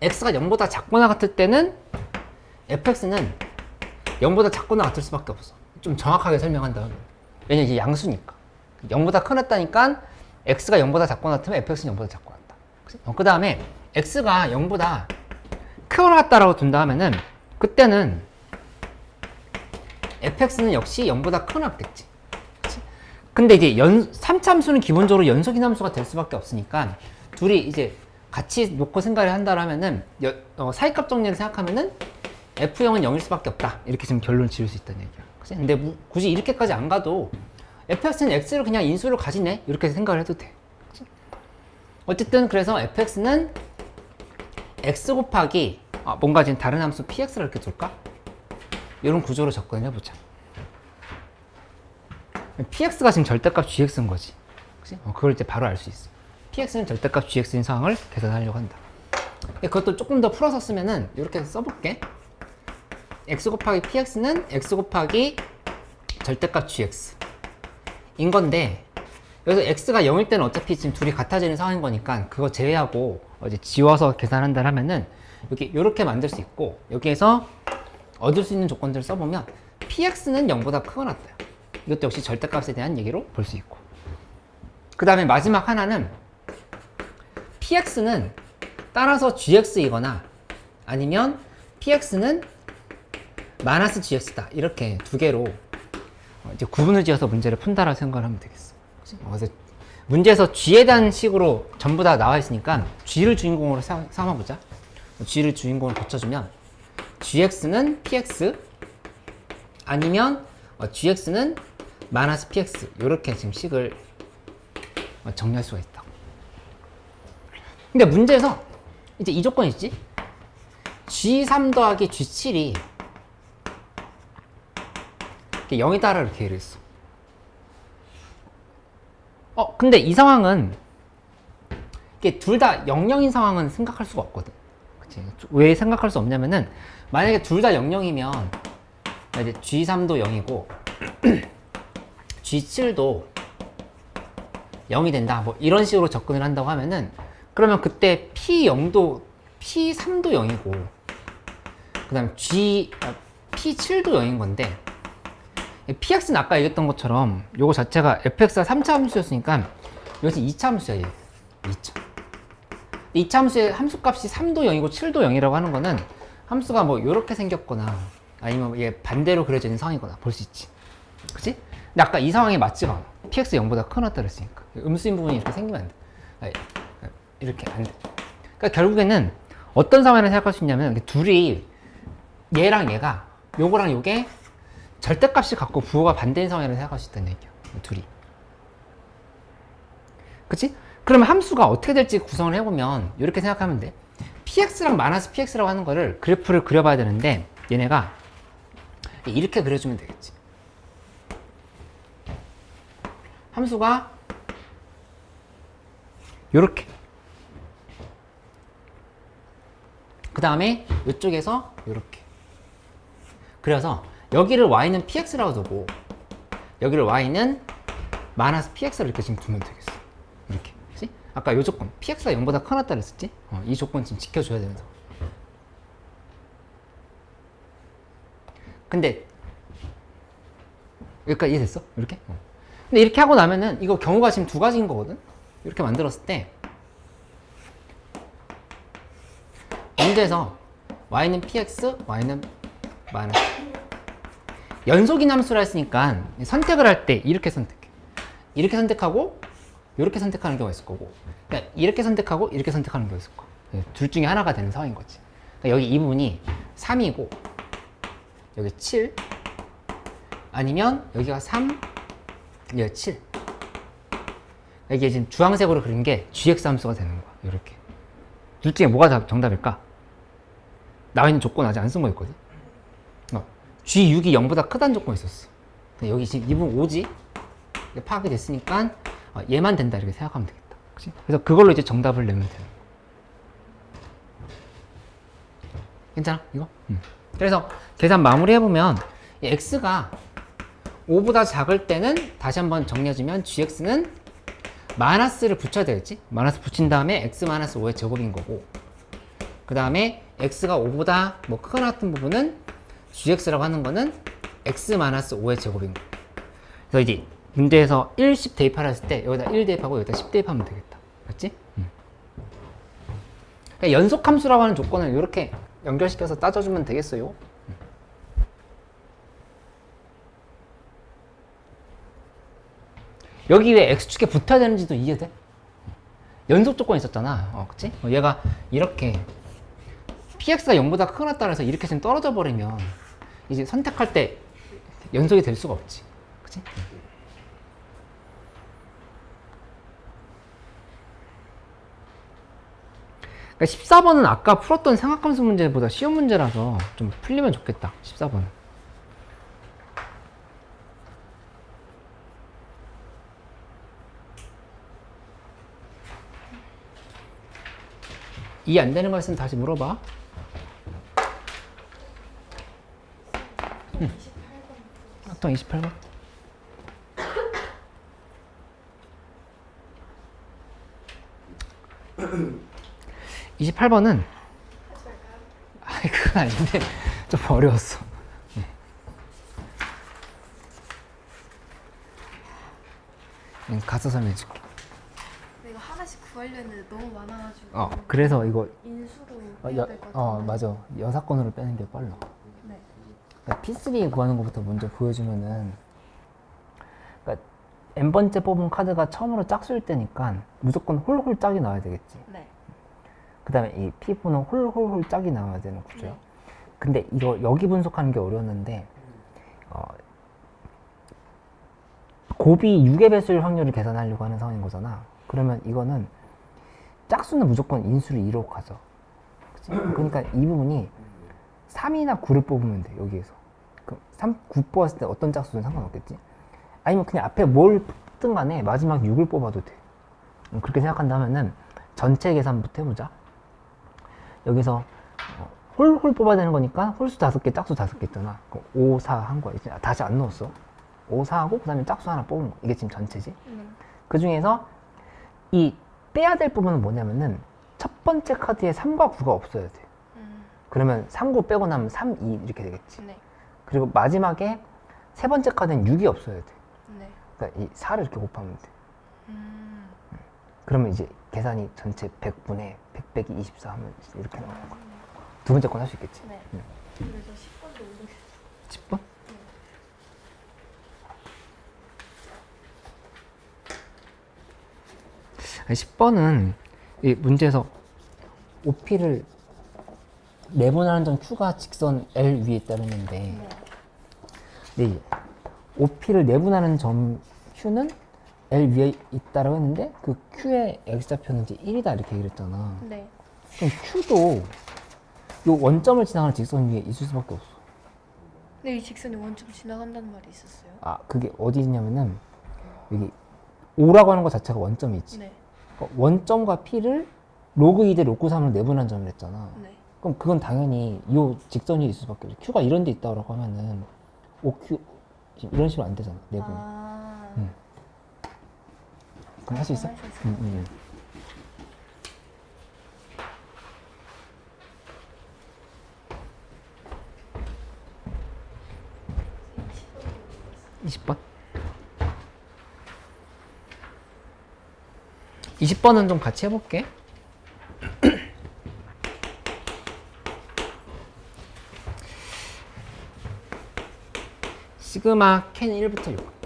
x가 0보다 작거나 같을 때는 fx는 0보다 작거나 같을 수밖에 없어. 좀 정확하게 설명한다면. 왜냐면 이게 양수니까. 0보다 크다니까 x가 0보다 작거나 같으면 fx는 0보다 작거나 같다. 그 다음에 x가 0보다 크거나 같다라고 둔다 하면은 그때는 fx는 역시 0보다 크거나 같겠지. 근데 이제 3참수는 기본적으로 연속인 함수가 될 수밖에 없으니까 둘이 이제 같이 놓고 생각을 한다라면은 사이값 정리를 생각하면은 F0은 0일 수밖에 없다. 이렇게 지금 결론을 지을 수 있다는 얘기야. 그치? 근데 굳이 이렇게까지 안 가도 fx는 x를 그냥 인수를 가지네. 이렇게 생각을 해도 돼. 그치? 어쨌든 그래서 fx는 x 곱하기 뭔가 지금 다른 함수 px를 이렇게 둘까? 이런 구조로 접근을 해보자. px가 지금 절대값 gx인 거지. 그치? 그걸 이제 바로 알 수 있어. px는 절대값 gx인 상황을 계산하려고 한다. 그것도 조금 더 풀어서 쓰면은 이렇게 써볼게. x 곱하기 px는 x 곱하기 절대값 gx 인 건데 여기서 x가 0일 때는 어차피 지금 둘이 같아지는 상황인 거니까 그거 제외하고 이제 지워서 계산한다 하면은 여기 이렇게 만들 수 있고 여기에서 얻을 수 있는 조건들을 써보면 px는 0보다 크거나 같아요. 이것도 역시 절대값에 대한 얘기로 볼 수 있고 그 다음에 마지막 하나는 px는 따라서 gx이거나 아니면 px는 마이너스 gx다. 이렇게 두 개로 이제 구분을 지어서 문제를 푼다라고 생각을 하면 되겠어. 그래서 문제에서 g에 대한 식으로 전부 다 나와 있으니까 g를 주인공으로 삼아보자. g를 주인공으로 붙여주면 gx는 px 아니면 gx는 마이너스 px 이렇게 지금 식을 정리할 수가 있다. 근데 문제에서 이제 이 조건이 있지? G3 더하기 G7이 0이다라 이렇게 얘기를 했어. 근데 이 상황은 이게 둘 다 00인 상황은 생각할 수가 없거든. 그치? 왜 생각할 수 없냐면은 만약에 둘 다 00이면 이제 G3도 0이고 G7도 0이 된다. 뭐 이런 식으로 접근을 한다고 하면은 그러면 그때 P0도 P3도 0이고 그 다음에 P7도 0인 건데 PX는 아까 얘기했던 것처럼 요거 자체가 fx가 3차 함수였으니까 여기서 2차 함수야. 얘 2차. 2차 함수의 함수값이 3도 0이고 7도 0이라고 하는 거는 함수가 뭐 요렇게 생겼거나 아니면 얘 반대로 그려져 있는 상황이거나 볼 수 있지. 그치? 근데 아까 이 상황이 맞지가 않아. px 0보다 크거나 그랬으니까 음수인 부분이 이렇게 생기면 안 돼. 아니, 이렇게 안 돼. 그러니까 결국에는 어떤 상황을 생각할 수 있냐면 둘이 얘랑 얘가 요거랑 요게 절대값이 같고 부호가 반대인 상황이라고 생각할 수 있다는 얘기야. 둘이. 그치? 그러면 함수가 어떻게 될지 구성을 해보면 이렇게 생각하면 돼. px랑 마이너스 px라고 하는 거를 그래프를 그려봐야 되는데 얘네가 이렇게 그려주면 되겠지. 함수가 요렇게. 그 다음에 이쪽에서 요렇게. 그래서 여기를 y는 px라고 두고 여기를 y는 마이너스 px를 이렇게 지금 두면 되겠어. 이렇게. 그치? 아까 요 조건 px가 0보다 크거나 그랬었지? 이 조건 지금 지켜줘야 되면서. 근데 여기까지 이해됐어? 이렇게? 근데 이렇게 하고 나면은 이거 경우가 지금 두 가지인 거거든? 이렇게 만들었을 때 문제에서 y는 px, y는 마이너스 연속인 함수라 했으니까 선택을 할 때 이렇게 선택해. 이렇게 선택하고 이렇게 선택하는 경우가 있을 거고 그러니까 이렇게 선택하고 이렇게 선택하는 경우가 있을 거야. 둘 중에 하나가 되는 상황인 거지. 그러니까 여기 이 부분이 3이고 여기 7 아니면 여기가 3 여기가 7 이게 지금 주황색으로 그린 게 gx 함수가 되는 거야. 이렇게 둘 중에 뭐가 정답일까? 나와 있는 조건 아직 안 쓴 거 있거든. G6이 0보다 크다는 조건이 있었어. 여기 지금 이 부분 5지? 파악이 됐으니까 얘만 된다 이렇게 생각하면 되겠다. 그치? 그래서 그걸로 이제 정답을 내면 되는 거야. 괜찮아? 이거? 그래서 계산 마무리해보면 x가 5보다 작을 때는 다시 한번 정리해주면 gx는 마이너스를 붙여야 되겠지? 마이너스 붙인 다음에 x 마이너스 5의 제곱인 거고 그 다음에 x가 5보다 뭐 크거나 같은 부분은 gx라고 하는 거는 x 마이너스 5의 제곱인 거. 그래서 이제 문제에서 1, 10 대입하라 했을 때 여기다 1 대입하고 여기다 10 대입하면 되겠다. 맞지? 그러니까 연속함수라고 하는 조건을 이렇게 연결시켜서 따져주면 되겠어요. 여기 왜 x축에 붙어야 되는지도 이해돼? 연속 조건이 있었잖아. 그치? 얘가 이렇게 px가 0보다 크거나 따라서 이렇게 지금 떨어져 버리면 이제 선택할 때 연속이 될 수가 없지. 그치? 그러니까 14번은 아까 풀었던 삼각함수 문제보다 쉬운 문제라서 좀 풀리면 좋겠다. 14번은. 이해 안 되는 거 있으면 다시 물어봐. 28번. 28번. 28번은 아니 그건 아닌데 좀 어려웠어. 가서 설명해 줄게. 이거 하나씩 구하려 했는데 너무 많아가지고 그래서 이거 인수로 해야 될 것 같아요. 맞아. 여사건으로 빼는 게 빨라. 네. 그러니까 P3 구하는 것부터 먼저 보여주면은 그러니까 n번째 뽑은 카드가 처음으로 짝수일 때니까 무조건 홀홀 짝이 나와야 되겠지. 네. 그 다음에 이 P4는 홀홀홀 짝이 나와야 되는 구조야. 네. 근데 이거 여기 분석하는 게 어려웠는데 곱이 6의 배수일 확률을 계산하려고 하는 상황인 거잖아. 그러면 이거는 짝수는 무조건 인수를 2로 가져. 그치? 그러니까 이 부분이 3이나 9를 뽑으면 돼, 여기에서. 그럼 9 뽑았을 때 어떤 짝수든 상관없겠지? 아니면 그냥 앞에 뭘 뽑든 간에 마지막 6을 뽑아도 돼. 그렇게 생각한다면은 전체 계산부터 해보자. 여기서 홀 뽑아야 되는 거니까 홀수 5개, 짝수 5개 있잖아. 5, 4 한 거야. 이제 다시 안 넣었어. 5, 4 하고 그 다음에 짝수 하나 뽑은 거. 이게 지금 전체지. 그 중에서 이 빼야 될 부분은 뭐냐면은 첫 번째 카드에 3과 9가 없어야 돼. 그러면 3, 9 빼고 나면 3, 2 이렇게 되겠지. 네. 그리고 마지막에 세 번째 카드는 6이 없어야 돼. 네. 그러니까 이 4를 이렇게 곱하면 돼. 그러면 이제 계산이 전체 100분의 100 빼기 24 하면 이렇게 나오는 거야. 두 번째 건 할 수 있겠지. 네. 응. 근데 저 10번도 모르겠어요. 10번? 아니, 10번은 이 문제에서 OP를 내분하는 점 Q가 직선 L 위에 따르는데 네. OP를 내분하는 점 Q는 L 위에 있다라고 했는데 그 Q의 X좌표는 이제 1이다 이렇게 얘기를 했잖아. 네. 그럼 Q도 요 원점을 지나가는 직선 위에 있을 수밖에 없어. 근데 이 직선이 원점 지나간다는 말이 있었어요. 아, 그게 어디 있냐면은 여기 O라고 하는 것 자체가 원점이 있지. 네. 그러니까 원점과 P를 로그 2 대 로그 3을 내분한 점을 했잖아. 네. 그럼 그건 당연히 이 직선 위에 있을 수밖에 없어. Q가 이런 데 있다고 하면은 OQ 지금 이런 식으로 안 되잖아. 내분. 아. 그럼 할 수 있어? 할 수 있어요. 응. 20번? 20번은 좀 같이 해볼게. 시그마 캔 1부터 6.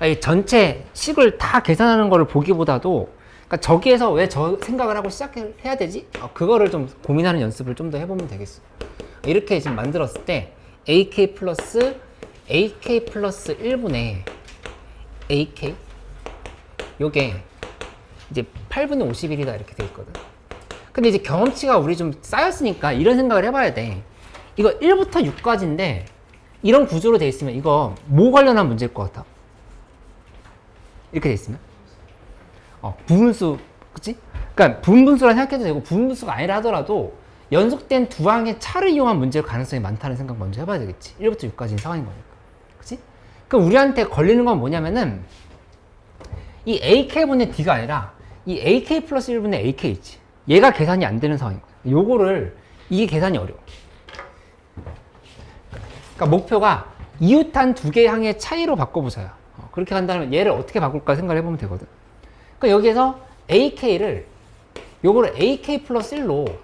이 전체 식을 다 계산하는 거를 보기보다도 그러니까 저기에서 왜 저 생각을 하고 시작해야 되지? 그거를 좀 고민하는 연습을 좀 더 해보면 되겠어. 이렇게 지금 만들었을 때 AK 플러스 1분의 AK 요게 이제 8분의 51이다 이렇게 돼 있거든. 근데 이제 경험치가 우리 좀 쌓였으니까 이런 생각을 해봐야 돼. 이거 1부터 6까지인데 이런 구조로 돼 있으면 이거 뭐 관련한 문제일 것 같아? 이렇게 돼 있으면 부분수, 그치? 그러니까 부분수라 생각해도 되고 부분수가 아니라 하더라도 연속된 두 항의 차를 이용한 문제일 가능성이 많다는 생각 먼저 해봐야 되겠지. 1부터 6까지는 상황인 거니까. 그치? 그럼 우리한테 걸리는 건 뭐냐면은 이 AK분의 D가 아니라 이 AK 플러스 1분의 AK 있지. 얘가 계산이 안 되는 상황인 거야. 요거를 이게 계산이 어려워. 그러니까 목표가 이웃한 두 개의 항의 차이로 바꿔보자야. 그렇게 간다면 얘를 어떻게 바꿀까 생각을 해보면 되거든. 그러니까 여기에서 AK를 요거를 AK 플러스 1로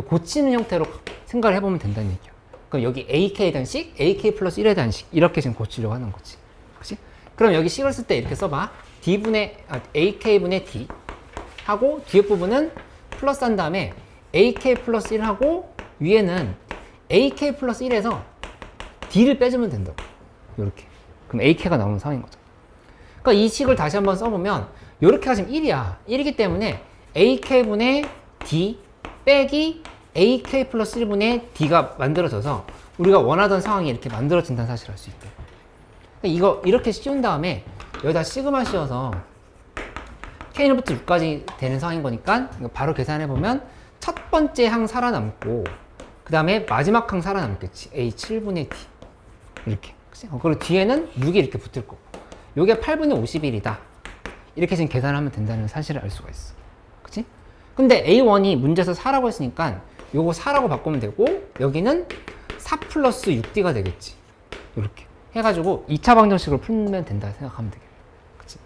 고치는 형태로 생각을 해보면 된다는 얘기야. 그럼 여기 AK에 대한 식, AK 플러스 1에 대한 식 이렇게 지금 고치려고 하는 거지. 그치? 그럼 여기 식을 쓸 때 이렇게 써봐. AK분의 D 하고 뒤에 부분은 플러스 한 다음에 AK 플러스 1 하고 위에는 AK 플러스 1에서 D를 빼주면 된다고. 요렇게. 그럼 AK가 나오는 상황인 거죠. 그러니까 이 식을 다시 한번 써보면 요렇게가 지금 1이야. 1이기 때문에 AK분의 D 빼기 AK 플러스 1분의 D가 만들어져서 우리가 원하던 상황이 이렇게 만들어진다는 사실을 알 수 있대. 그러니까 이거 이렇게 씌운 다음에 여기다 시그마 씌워서 K1부터 6까지 되는 상황인 거니까 이거 바로 계산해보면 첫 번째 항 살아남고 그 다음에 마지막 항 살아남겠지. A7분의 D 이렇게. 그리고 뒤에는 6이 이렇게 붙을 거고 요게 8분의 51이다 이렇게 지금 계산하면 된다는 사실을 알 수가 있어. 그치? 근데 A1이 문제에서 4라고 했으니까 요거 4라고 바꾸면 되고 여기는 4 플러스 6D가 되겠지. 이렇게 해가지고 2차 방정식을 풀면 된다 생각하면 되겠네. 그치?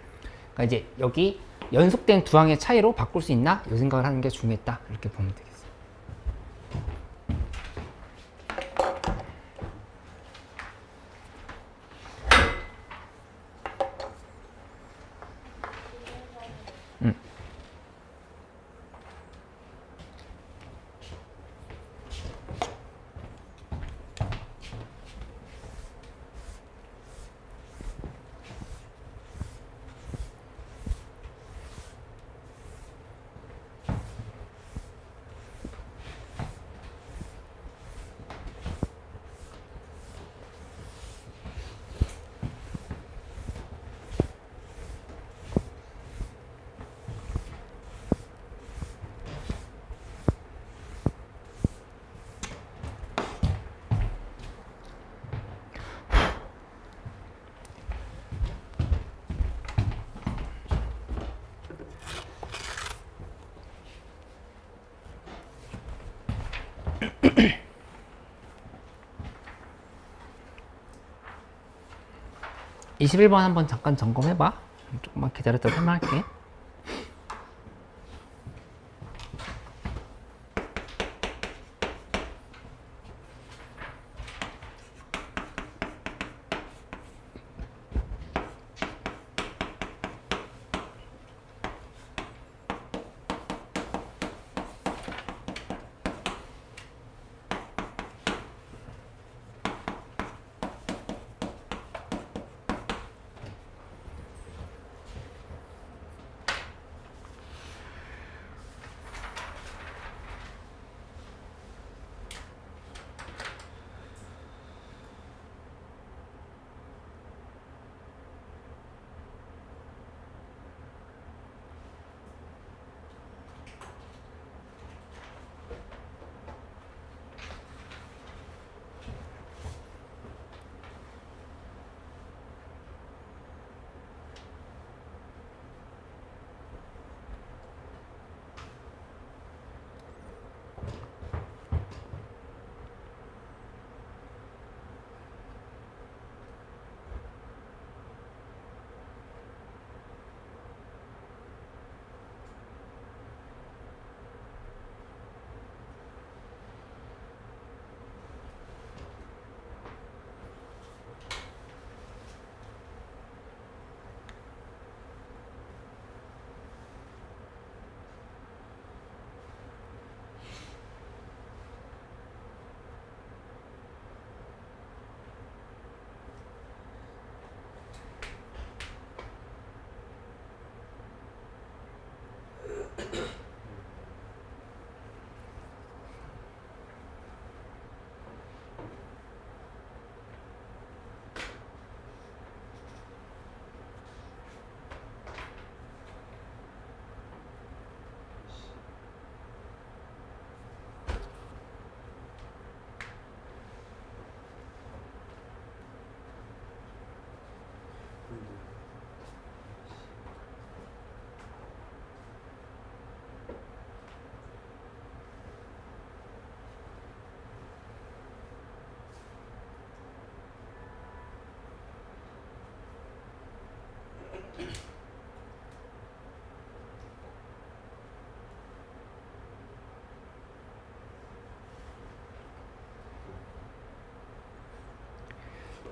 그러니까 이제 여기 연속된 두 항의 차이로 바꿀 수 있나? 이 생각을 하는 게 중요했다 이렇게 보면 되겠어. 21번 한번 잠깐 점검해봐. 조금만 기다렸다 설명할게.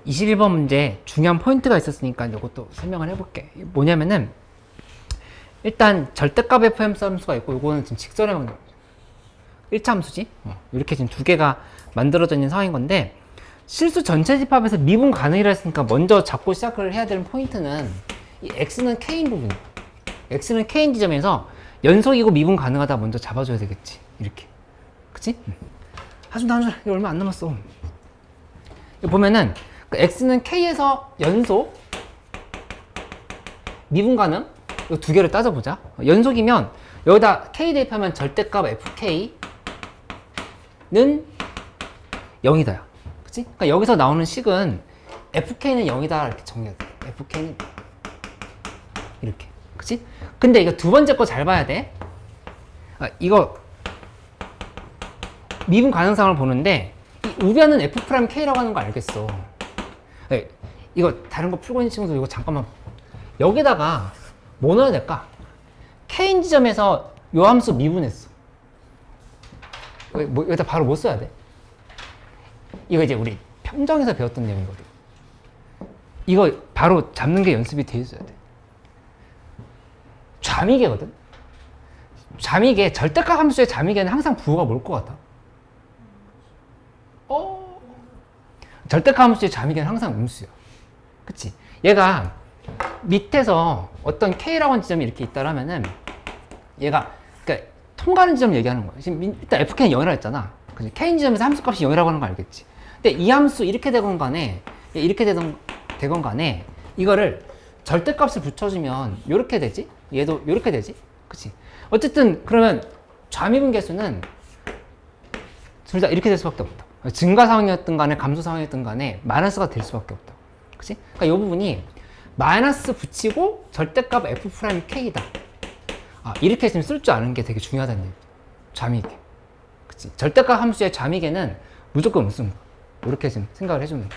(21번) 문제 중요한 포인트가 있었으니까 이것도 설명을 해볼게. 뭐냐면은 일단 절대값 fm 함수가 있고 이거는 지금 직선의 1차 함수지. 이렇게 지금 두 개가 만들어져 있는 상황인 건데, 실수 전체 집합에서 미분 가능이라 했으니까 먼저 잡고 시작을 해야 되는 포인트는 이 x는 k인 부분, x는 k인 지점에서 연속이고 미분 가능하다 먼저 잡아줘야 되겠지. 이렇게, 그치? 한준다 이거 얼마 안 남았어. 여기 보면은 x는 k에서 연속 미분 가능 이 두 개를 따져보자. 연속이면 여기다 k 대입하면 절대값 fk는 0이다야. 그치? 그러니까 여기서 나오는 식은 fk는 0이다 이렇게 정리해야 돼. fk는 이렇게. 그치? 근데 이거 두 번째 거 잘 봐야 돼. 이거 미분 가능성을 보는데 이 우변은 f'k라고 하는 거 알겠어. 네, 이거 다른 거 풀고 있는 친구들 이거 잠깐만, 여기다가 뭐 넣어야 될까? k인 지점에서 요 함수 미분했어. 여기다 바로 뭐 써야 돼? 이거 이제 우리 평정에서 배웠던 내용이거든. 이거 바로 잡는 게 연습이 돼 있어야 돼. 좌미계거든. 좌미계, 절대값 함수의 좌미계는 항상 부호가 뭘 것 같아? 절대값 함수의 좌미계는 항상 음수야. 그치? 얘가 밑에서 어떤 k라고 하는 지점이 이렇게 있다라면은 얘가 그러니까 통과하는 지점 얘기하는 거야. 지금 일단 fk는 0이라고 했잖아. 그치? k인 지점에서 함수값이 0이라고 하는 거 알겠지? 근데 이 함수 이렇게 되건 간에 이렇게 되건 간에 이거를 절대값을 붙여주면 요렇게 되지? 얘도 요렇게 되지? 그치? 어쨌든 그러면 좌미분 계수는 둘 다 이렇게 될 수밖에 없다. 증가 상황이었든 간에 감소 상황이었든 간에 마이너스가 될 수밖에 없다. 그치? 그러니까 이 부분이 마이너스 붙이고 절대값 f'k이다. 이렇게 지금 쓸 줄 아는 게 되게 중요하다는 얘기. 좌미계. 그치? 절대값 함수의 좌미계는 무조건 음수인 거야. 이렇게 지금 생각을 해주면 돼.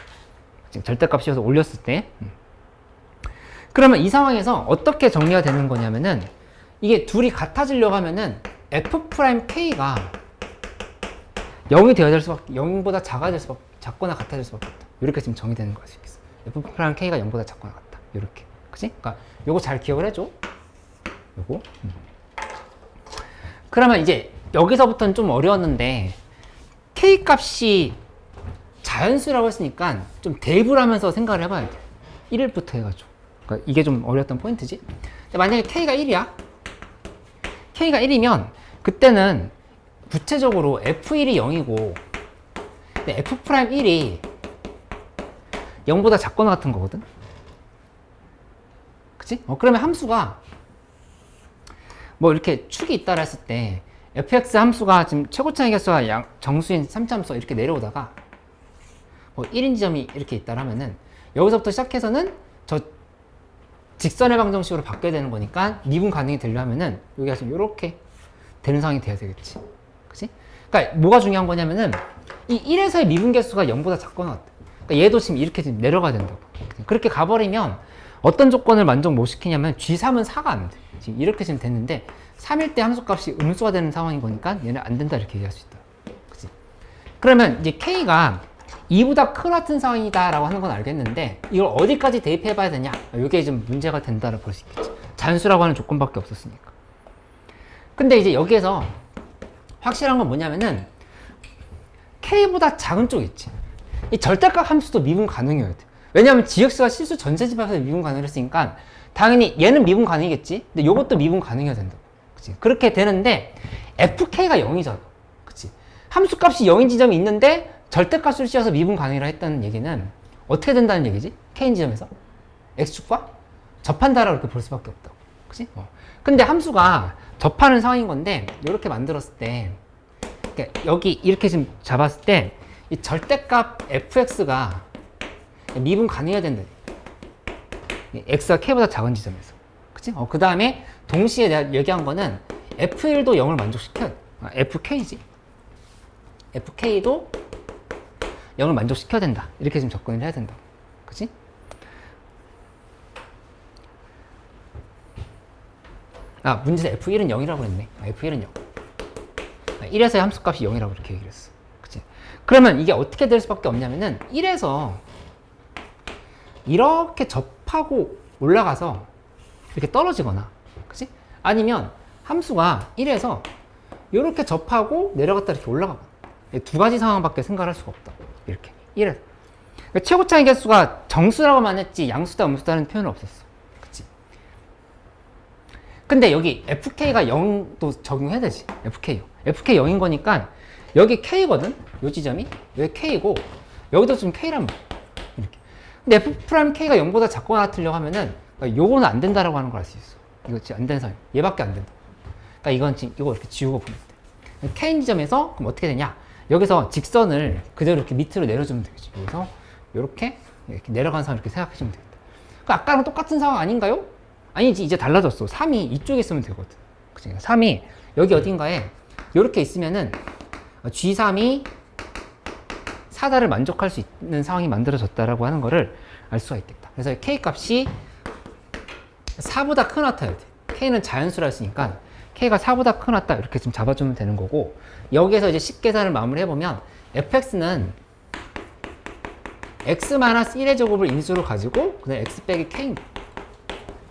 지금 절대값 씌워서 올렸을 때. 그러면 이 상황에서 어떻게 정리가 되는 거냐면은 이게 둘이 같아지려고 하면은 F'K가 0이 되어야 될 수밖에, 0보다 작아질 수밖에, 작거나 같아질 수밖에 없다. 이렇게 지금 정의되는 걸 수 있겠어. F'K가 0보다 작거나 같다. 이렇게. 그치? 그러니까 요거 잘 기억을 해줘. 요거. 그러면 이제 여기서부터는 좀 어려웠는데 K 값이 자연수라고 했으니까 좀 대입을 하면서 생각을 해봐야 돼. 1부터 해가지고. 그러니까 이게 좀 어려웠던 포인트지. 근데 만약에 K가 1이야. K가 1이면 그때는 구체적으로 F1이 0이고 근데 F'1이 0보다 작거나 같은 거거든. 그치? 그러면 함수가 뭐 이렇게 축이 있다라 했을 때 fx 함수가 지금 최고차의 개수가 정수인 3차함수가 이렇게 내려오다가 뭐 1인 지점이 이렇게 있다라 하면은 여기서부터 시작해서는 저 직선의 방정식으로 바뀌어야 되는 거니까 미분 가능이 되려면은 여기가 지금 이렇게 되는 상황이 돼야 되겠지. 그치? 그러니까 뭐가 중요한 거냐면은 이 1에서의 미분 개수가 0보다 작거나 같아. 그러니까 얘도 지금 이렇게 지금 내려가야 된다고. 그렇게 가버리면 어떤 조건을 만족 못 시키냐면 G3은 4가 안 돼. 지금 이렇게 지금 됐는데 3일 때 함수값이 음수가 되는 상황인 거니까 얘는 안 된다 이렇게 얘기할 수 있다. 그치? 그러면 이제 K가 2보다 큰 같은 상황이다 라고 하는 건 알겠는데 이걸 어디까지 대입해 봐야 되냐? 이게 좀 문제가 된다고 볼 수 있겠지. 잔수라고 하는 조건밖에 없었으니까. 근데 이제 여기에서 확실한 건 뭐냐면은 K보다 작은 쪽 있지. 이 절대값 함수도 미분 가능해야 돼. 왜냐하면 GX가 실수 전체 집합에서 미분 가능했으니까 당연히 얘는 미분 가능이겠지. 근데 이것도 미분 가능해야 된다. 그치? 그렇게 되는데 FK가 0이잖아. 그치? 함수값이 0인 지점이 있는데 절대값을 씌워서 미분 가능이라 했다는 얘기는 어떻게 된다는 얘기지? K인 지점에서 X축과 접한다라고 이렇게 볼 수밖에 없다고. 그치? 근데 함수가 접하는 상황인 건데 이렇게 만들었을 때 여기 이렇게 지금 잡았을 때 이 절대값 fx가 미분 가능해야 된다. x가 k보다 작은 지점에서. 그치? 그 다음에 동시에 내가 얘기한 거는 f1도 0을 만족시켜야 돼. fk지. fk도 0을 만족시켜야 된다. 이렇게 지금 접근을 해야 된다. 그치? 문제에서 f1은 0이라고 그랬네. f1은 0. 1에서의 함수값이 0이라고 이렇게 얘기를 했어. 그치? 그러면 이게 어떻게 될 수밖에 없냐면은 1에서 이렇게 접하고 올라가서 이렇게 떨어지거나, 그치? 아니면 함수가 1에서 이렇게 접하고 내려갔다 이렇게 올라가거나. 두 가지 상황밖에 생각할 수가 없다. 이렇게. 1에서. 그러니까 최고차의 개수가 정수라고만 했지 양수다 음수다는 표현은 없었어. 그치? 근데 여기 fk가 0도 적용해야 되지. fk요. fk 0인 거니까 여기 k거든. 요 지점이 여기 k고 여기도 지금 k란 말이야. 이렇게. 근데 f'k가 0보다 작거나 같으려고 하면은 요거는 안 된다라고 하는 걸 알 수 있어. 이거 지금 안 되는 상황. 얘밖에 안 된다. 그러니까 이건 지금 이거 이렇게 지우고 보면 돼. k인 지점에서 그럼 어떻게 되냐? 여기서 직선을 그대로 이렇게 밑으로 내려주면 되겠지. 여기서 이렇게 내려가는 상황 이렇게 생각하시면 되겠다. 그러니까 아까랑 똑같은 상황 아닌가요? 아니지, 이제 달라졌어. 3이 이쪽에 있으면 되거든. 그치? 3이 여기 어딘가에 이렇게 있으면은 G3이 4다를 만족할 수 있는 상황이 만들어졌다라고 하는 거를 알 수가 있겠다. 그래서 K 값이 4보다 큰 같아야 돼. K는 자연수라 했으니까 K가 4보다 큰 같다 이렇게 좀 잡아주면 되는 거고, 여기에서 이제 식계산을 마무리해보면 fx는 x-1의 제곱을 인수로 가지고 그다음 x 빼기 k인 거야.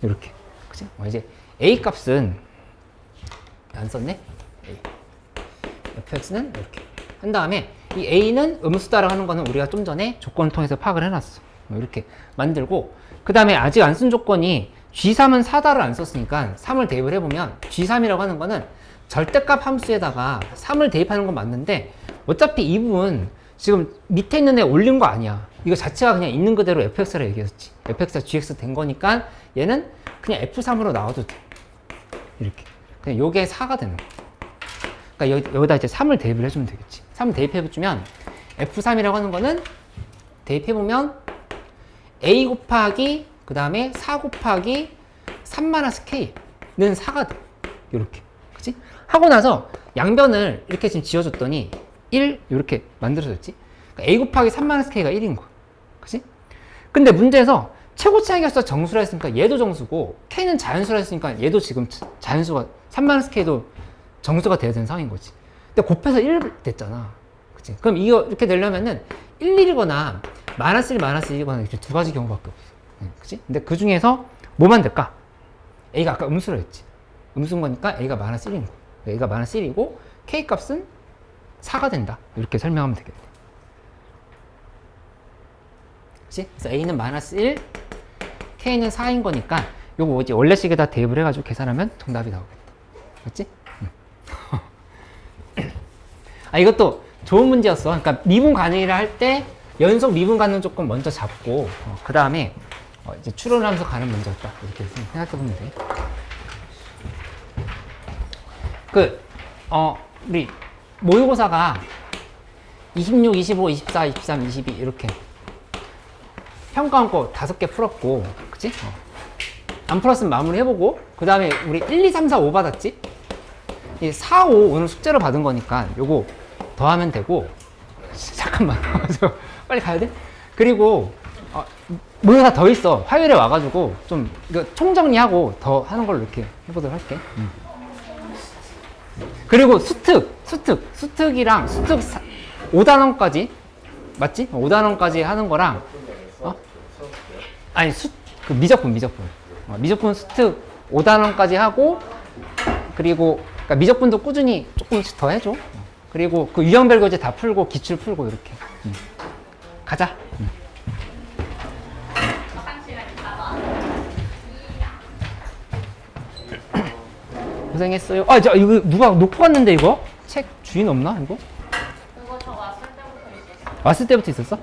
이렇게. 그치? 이제 a 값은 안 썼네? a. fx는 이렇게 한 다음에 이 a는 음수다라고 하는 거는 우리가 좀 전에 조건을 통해서 파악을 해놨어. 이렇게 만들고, 그 다음에 아직 안 쓴 조건이 G3은 4다를 안 썼으니까 3을 대입을 해보면 G3이라고 하는 거는 절대값 함수에다가 3을 대입하는 건 맞는데 어차피 이 부분 지금 밑에 있는 애 올린 거 아니야. 이거 자체가 그냥 있는 그대로 fx라 얘기했었지. fx가 gx 된 거니까 얘는 그냥 f3으로 나와도 돼. 이렇게. 그냥 요게 4가 되는 거야. 그러니까 여기다 이제 3을 대입을 해주면 되겠지. 3을 대입해주면 f3이라고 하는 거는 대입해보면 a 곱하기 그 다음에 4 곱하기 3-k는 4가 돼. 이렇게. 그치? 하고 나서 양변을 이렇게 지금 지어줬더니 1 이렇게 만들어졌지. 그러니까 a 곱하기 3-k가 1인 거야. 그치? 근데 문제에서 최고 차이격수가 정수라 했으니까 얘도 정수고 K는 자연수라 했으니까 얘도 지금 자연수가 3-K도 정수가 돼야 되는 상황인 거지. 근데 곱해서 1 됐잖아. 그치? 그럼 이거 이렇게 되려면은 1, 1이거나 -1, -1이거나 이렇게 두 가지 경우밖에 없어. 그치? 근데 그 중에서 뭐만 될까? A가 아까 음수라 했지. 음수인 거니까 A가 -1인 거야. A가 -1이고 K 값은 4가 된다. 이렇게 설명하면 되겠네. 그치? 그래서 A는 -1, K는 4인 거니까 요거 이제 원래식에다 대입을 해가지고 계산하면 정답이 나오겠다. 맞지? 아, 이것도 좋은 문제였어. 그러니까 미분 가능이라 할 때 연속 미분 가능 조건 먼저 잡고 그 다음에 이제 추론하면서 가는 문제였다. 이렇게 생각해보면 돼. 우리 모의고사가 26, 25, 24, 23, 22 이렇게 평가한 거 5개 풀었고, 그치? 안 풀었으면 마무리 해보고, 그 다음에 우리 1, 2, 3, 4, 5 받았지? 이 4, 5 오늘 숙제로 받은 거니까 요거 더하면 되고, 잠깐만. 빨리 가야 돼? 그리고, 모의고사 더 있어. 화요일에 와가지고 좀 이거 총정리하고 더 하는 걸로 이렇게 해보도록 할게. 그리고 수특이랑 수특 5단원까지 맞지? 5단원까지 하는 거랑 아니 그 미적분 미적분 수특 5단원까지 하고 그리고 그러니까 미적분도 꾸준히 조금씩 더 해줘. 그리고 그 유형별 교재 다 풀고 기출 풀고 이렇게 가자. 고생했어요. 저 이거 누가 놓고 갔는데 이거? 책 주인 없나 이거? 그거 저 왔을 때부터 있었어요. 왔을 때부터 있었어?